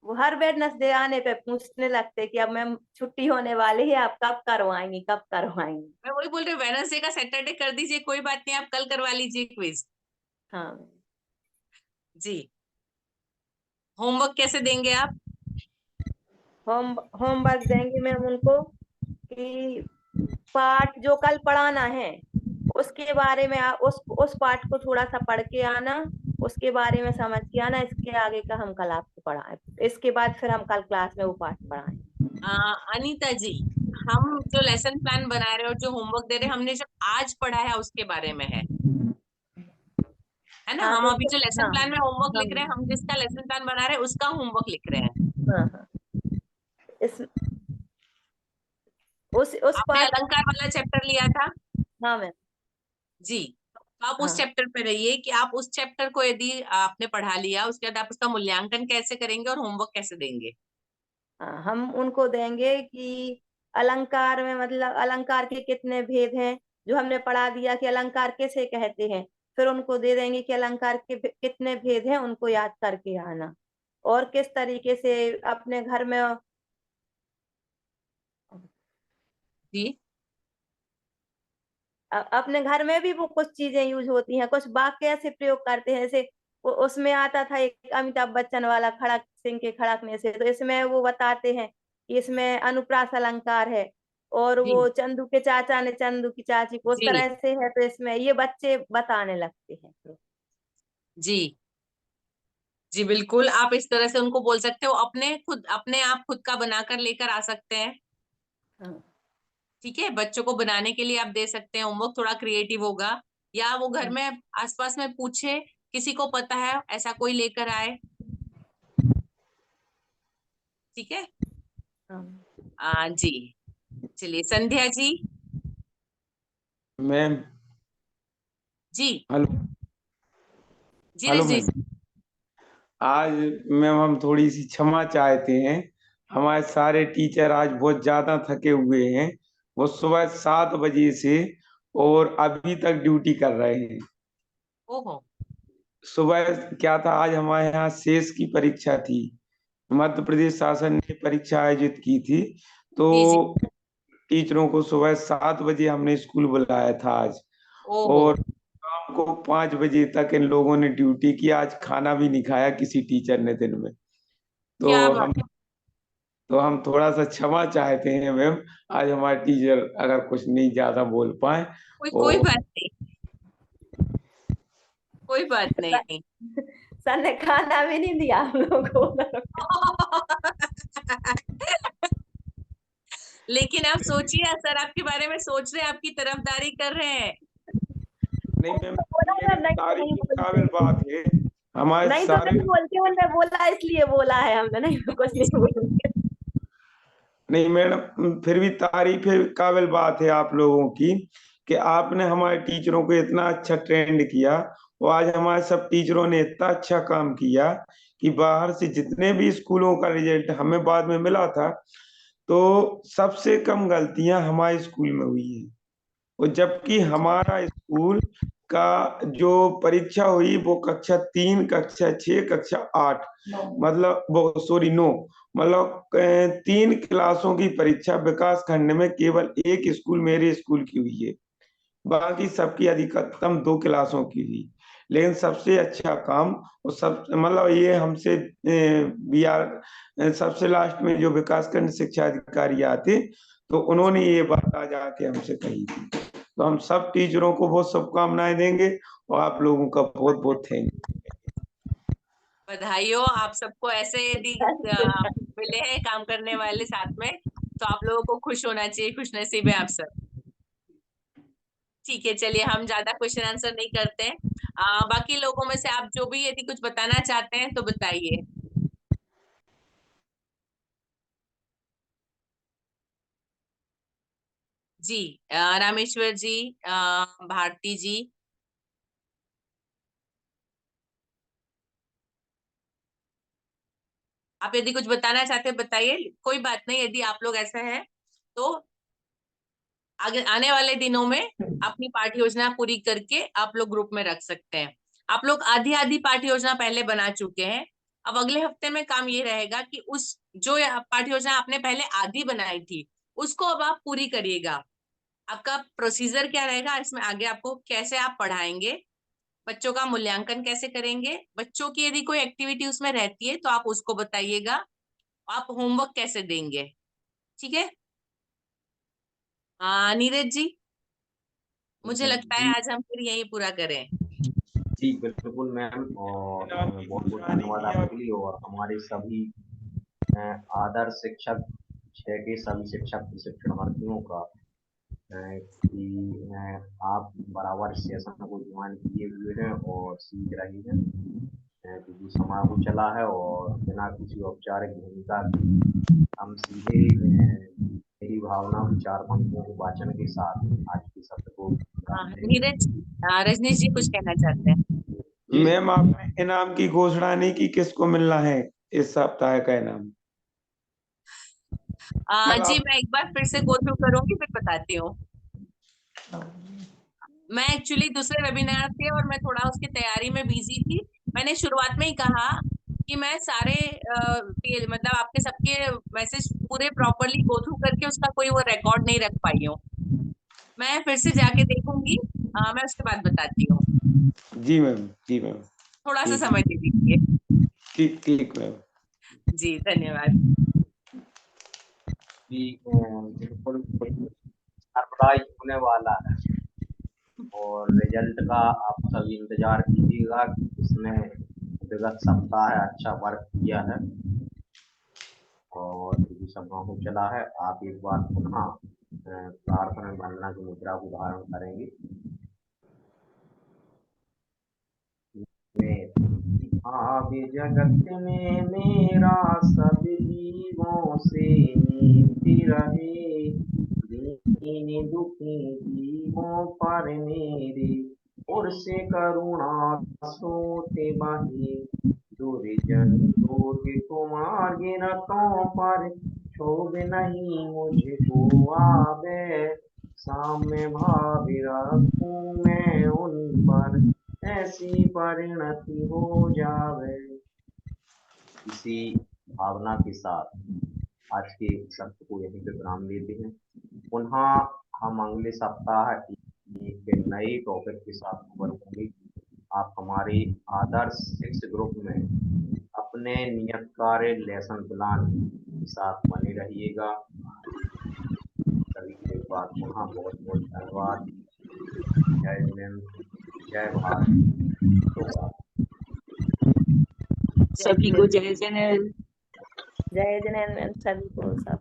वो हर वेडनेसडे आने पे पूछने लगते कि अब मैम छुट्टी होने वाली है, आप कब करवाएंगी कब करवाएंगी। मैं वही बोल रही हूँ, वेडनेसडे का सैटरडे कर दीजिए, कोई बात नहीं, आप कल करवा लीजिए क्विज। हाँ जी। होमवर्क कैसे देंगे आप? होमवर्क देंगे मैम उनको कि पाठ जो कल पढ़ाना है उसके बारे में उस पाठ को थोड़ा सा पढ़ के आना, उसके बारे में समझ के आना, इसके आगे का हम कल आपको पढ़ाएं, इसके बाद फिर हम कल क्लास में वो पाठ पढ़ाएं। अनीता जी, हम जो लेसन प्लान बना रहे हैं और जो होमवर्क दे रहे हैं, हमने जब आज पढ़ा है उसके बारे में है ना? हाँ हम तो अभी जो लेसन हाँ प्लान में होमवर्क लिख हम रहे हैं, हम जिसका लेसन प्लान बना रहे हैं उसका होमवर्क लिख रहे हैं। हाँ हाँ इस उस आपने पाठ। अलंकार वाला चैप्टर लिया था? हाँ मैम। जी, तो आप उस हाँ चैप्टर पे रहिए कि आप उस चैप्टर को यदि आपने पढ़ा लिया, उसके बाद आप उसका मूल्यांकन कैसे करेंगे और होमवर्क कैसे देंगे? हाँ, हम उनको देंगे कि अलंकार में मतलब अलंकार के कितने भेद हैं, जो हमने पढ़ा दिया कि अलंकार किसे कहते हैं, फिर उनको दे देंगे कि अलंकार के कितने भेद हैं, उनको याद करके आना। और किस तरीके से अपने घर में जी। अपने घर में भी वो कुछ चीजें यूज होती हैं, कुछ वाक्य ऐसे प्रयोग करते हैं, जैसे उसमें आता था एक अमिताभ बच्चन वाला खड़क सिंह के खड़कने से, तो इसमें वो बताते हैं कि इसमें अनुप्रास अलंकार है, और जी। वो चंदू के चाचा ने चंदू की चाची को, उस जी। तरह से है, तो इसमें ये बच्चे बताने लगते हैं। जी। जी बिल्कुल, आप इस तरह से उनको बोल सकते हो, अपने आप खुद का बनाकर लेकर आ सकते हैं। हाँ ठीक है, बच्चों को बनाने के लिए आप दे सकते हैं, होमवर्क थोड़ा क्रिएटिव होगा, या वो घर में आसपास में पूछे, किसी को पता है ऐसा कोई लेकर आए। ठीक है। जी, चलिए संध्या जी। मैम। जी। हेलो। जी हेलो जी। मैम। आज मैम हम थोड़ी सी क्षमा चाहते हैं, हमारे सारे टीचर आज बहुत ज्यादा थके हुए हैं, वो सुबह 7 बजे से और अभी तक ड्यूटी कर रहे हैं। ओहो। सुबह क्या था, आज हमारे यहाँ शेष की परीक्षा थी, मध्य प्रदेश शासन ने परीक्षा आयोजित की थी, तो जी जी। टीचरों को सुबह 7 बजे हमने स्कूल बुलाया था आज, ओहो। और शाम को 5 बजे तक इन लोगों ने ड्यूटी की, आज खाना भी नहीं खाया किसी टीचर ने दिन में। तो क्या हम बात। तो हम थोड़ा सा क्षमा चाहते हैं मैम, आज हमारे टीचर अगर कुछ नहीं ज्यादा बोल पाए। कोई और बात नहीं, कोई बात नहीं। सर ने खाना भी नहीं दिया हम लोगों को। लेकिन आप सोचिए, सर आपके बारे में सोच रहे हैं, आपकी तरफदारी कर रहे हैं। नहीं मैम, बोला ये सर, नहीं तो तारीफ नहीं के काबिल बात है, हमारे नहीं तो सारे नहीं बोलते, उनने बोला इसलिए बोला है हमने, नहीं तो कुछ नहीं बोलेंगे। नहीं मैडम, फिर भी तारीफ के काबिल बात है आप लोगों की कि आपने हमारे टीचरों को इतना अच्छा ट्रेंड किया, और आज हमारे सब टीचरों ने इतना अच्छा काम किया कि बाहर से जितने भी स्कूलों का रिजल्ट हमें बाद में मिला था, तो सबसे कम गलतियां हमारे स्कूल में हुई हैं। और जबकि हमारा स्कूल का जो परीक्षा हुई वो कक्षा 3, कक्षा 6, कक्षा 8 मतलब वो सॉरी 9 मतलब 3 क्लासों की परीक्षा विकास खंड में केवल एक स्कूल मेरे स्कूल की हुई है, बाकी सबकी अधिकतम 2 क्लासों की हुई। लेकिन सबसे अच्छा काम और सब मतलब ये हमसे बिहार सबसे लास्ट में जो विकासखंड शिक्षा अधिकारी आते तो उन्होंने ये बात आज आके हमसे कही थी। तो हम सब टीचरों को बहुत शुभकामनाएं देंगे और आप लोगों का बहुत बहुत थैंक यू। बधाई हो आप सबको। ऐसे यदि मिले हैं काम करने वाले साथ में तो आप लोगों को खुश होना चाहिए, खुश नसीब है आप सब। ठीक है, चलिए हम ज्यादा क्वेश्चन आंसर नहीं करते हैं। बाकी लोगों में से आप जो भी यदि कुछ बताना चाहते हैं तो बताइए। जी रामेश्वर जी, भारती जी, आप यदि कुछ बताना चाहते हैं बताइए, कोई बात नहीं। यदि आप लोग ऐसा है तो आगे आने वाले दिनों में अपनी पाठ्य योजना पूरी करके आप लोग ग्रुप में रख सकते हैं। आप लोग आधी आधी पाठ्य योजना पहले बना चुके हैं। अब अगले हफ्ते में काम ये रहेगा कि उस जो पाठ्य योजना आपने पहले आधी बनाई थी उसको अब आप पूरी करिएगा। आपका प्रोसीजर क्या रहेगा इसमें, आगे आपको कैसे आप पढ़ाएंगे, बच्चों का मूल्यांकन कैसे करेंगे, बच्चों की यदि कोई एक्टिविटी उसमें रहती है तो आप उसको बताइएगा, आप होमवर्क कैसे देंगे। ठीक है नीरज जी, मुझे लगता है जी आज हम फिर यही पूरा करें। जी बिल्कुल मैम, और बहुत बहुत धन्यवाद आपके लिए और हमारे सभी आदर्श शिक्षक 6 के सभी शिक्षक प्रशिक्षणार्थियों का कि आप बराबर सेशन को ज्वाइन किए हुए हैं और सीख रहे हैं, क्योंकि समय हो चला है और बिना किसी औपचारिक भूमिका के हम सीधे मेरी भावना विचार पंक्तियों के वाचन के साथ आज के सत्र को नीरज रजनीश जी कुछ कहना चाहते हैं। मैम आपने इनाम की घोषणा नहीं की, किसको मिलना है इस सप्ताह का इनाम? जी मैं एक बार फिर से गो थ्रू करूंगी फिर बताती हूँ। मैं एक्चुअली दूसरे वेबिनार थे और मैं थोड़ा उसकी तैयारी में बिजी थी। मैंने शुरुआत में ही कहा कि मैं सारे मतलब आपके सबके मैसेज पूरे प्रॉपरली गो थ्रू करके उसका कोई वो रिकॉर्ड नहीं रख पाई हूँ। मैं फिर से जाके देखूंगी, मैं उसके बाद बताती हूँ। जी मैम, जी मैम, थोड़ा सा समय दे दीजिए। ठीक ठीक मैम। जी धन्यवाद। बिल्कुल सरप्राइज होने वाला है और रिजल्ट का आप सभी इंतजार कीजिएगा कि किसने विगत सप्ताह अच्छा वर्क किया है और जो सभा हो चला है। आप एक बार पुनः प्रार्थना वंदना की मुद्रा को धारण करेंगे। भाव जगत में मेरा सब जीवों से नीति रहे, दीन दुखी जीवों पर मेरे और से करुणा सोते बहे, दुर्जन लोग कुमार गिरतों पर क्षोभ नहीं मुझको आवे, साम्य भाव रखूं मैं उन पर ऐसी परिणति हो जावे। इसी भावना के साथ आज के सत्र को यहीं पे विराम देते हैं। पुनः हम अगले सप्ताह एक नए टॉपिक के साथ खबर होंगे। आप हमारे आदर्श 6 ग्रुप में अपने नियत कार्य लेसन प्लान के साथ बने रहिएगा। सभी को एक बार पुनः बहुत बहुत धन्यवाद। जय हिंद, जय भारत। सभी को जय जनेल, जय जनेल सभी को सब।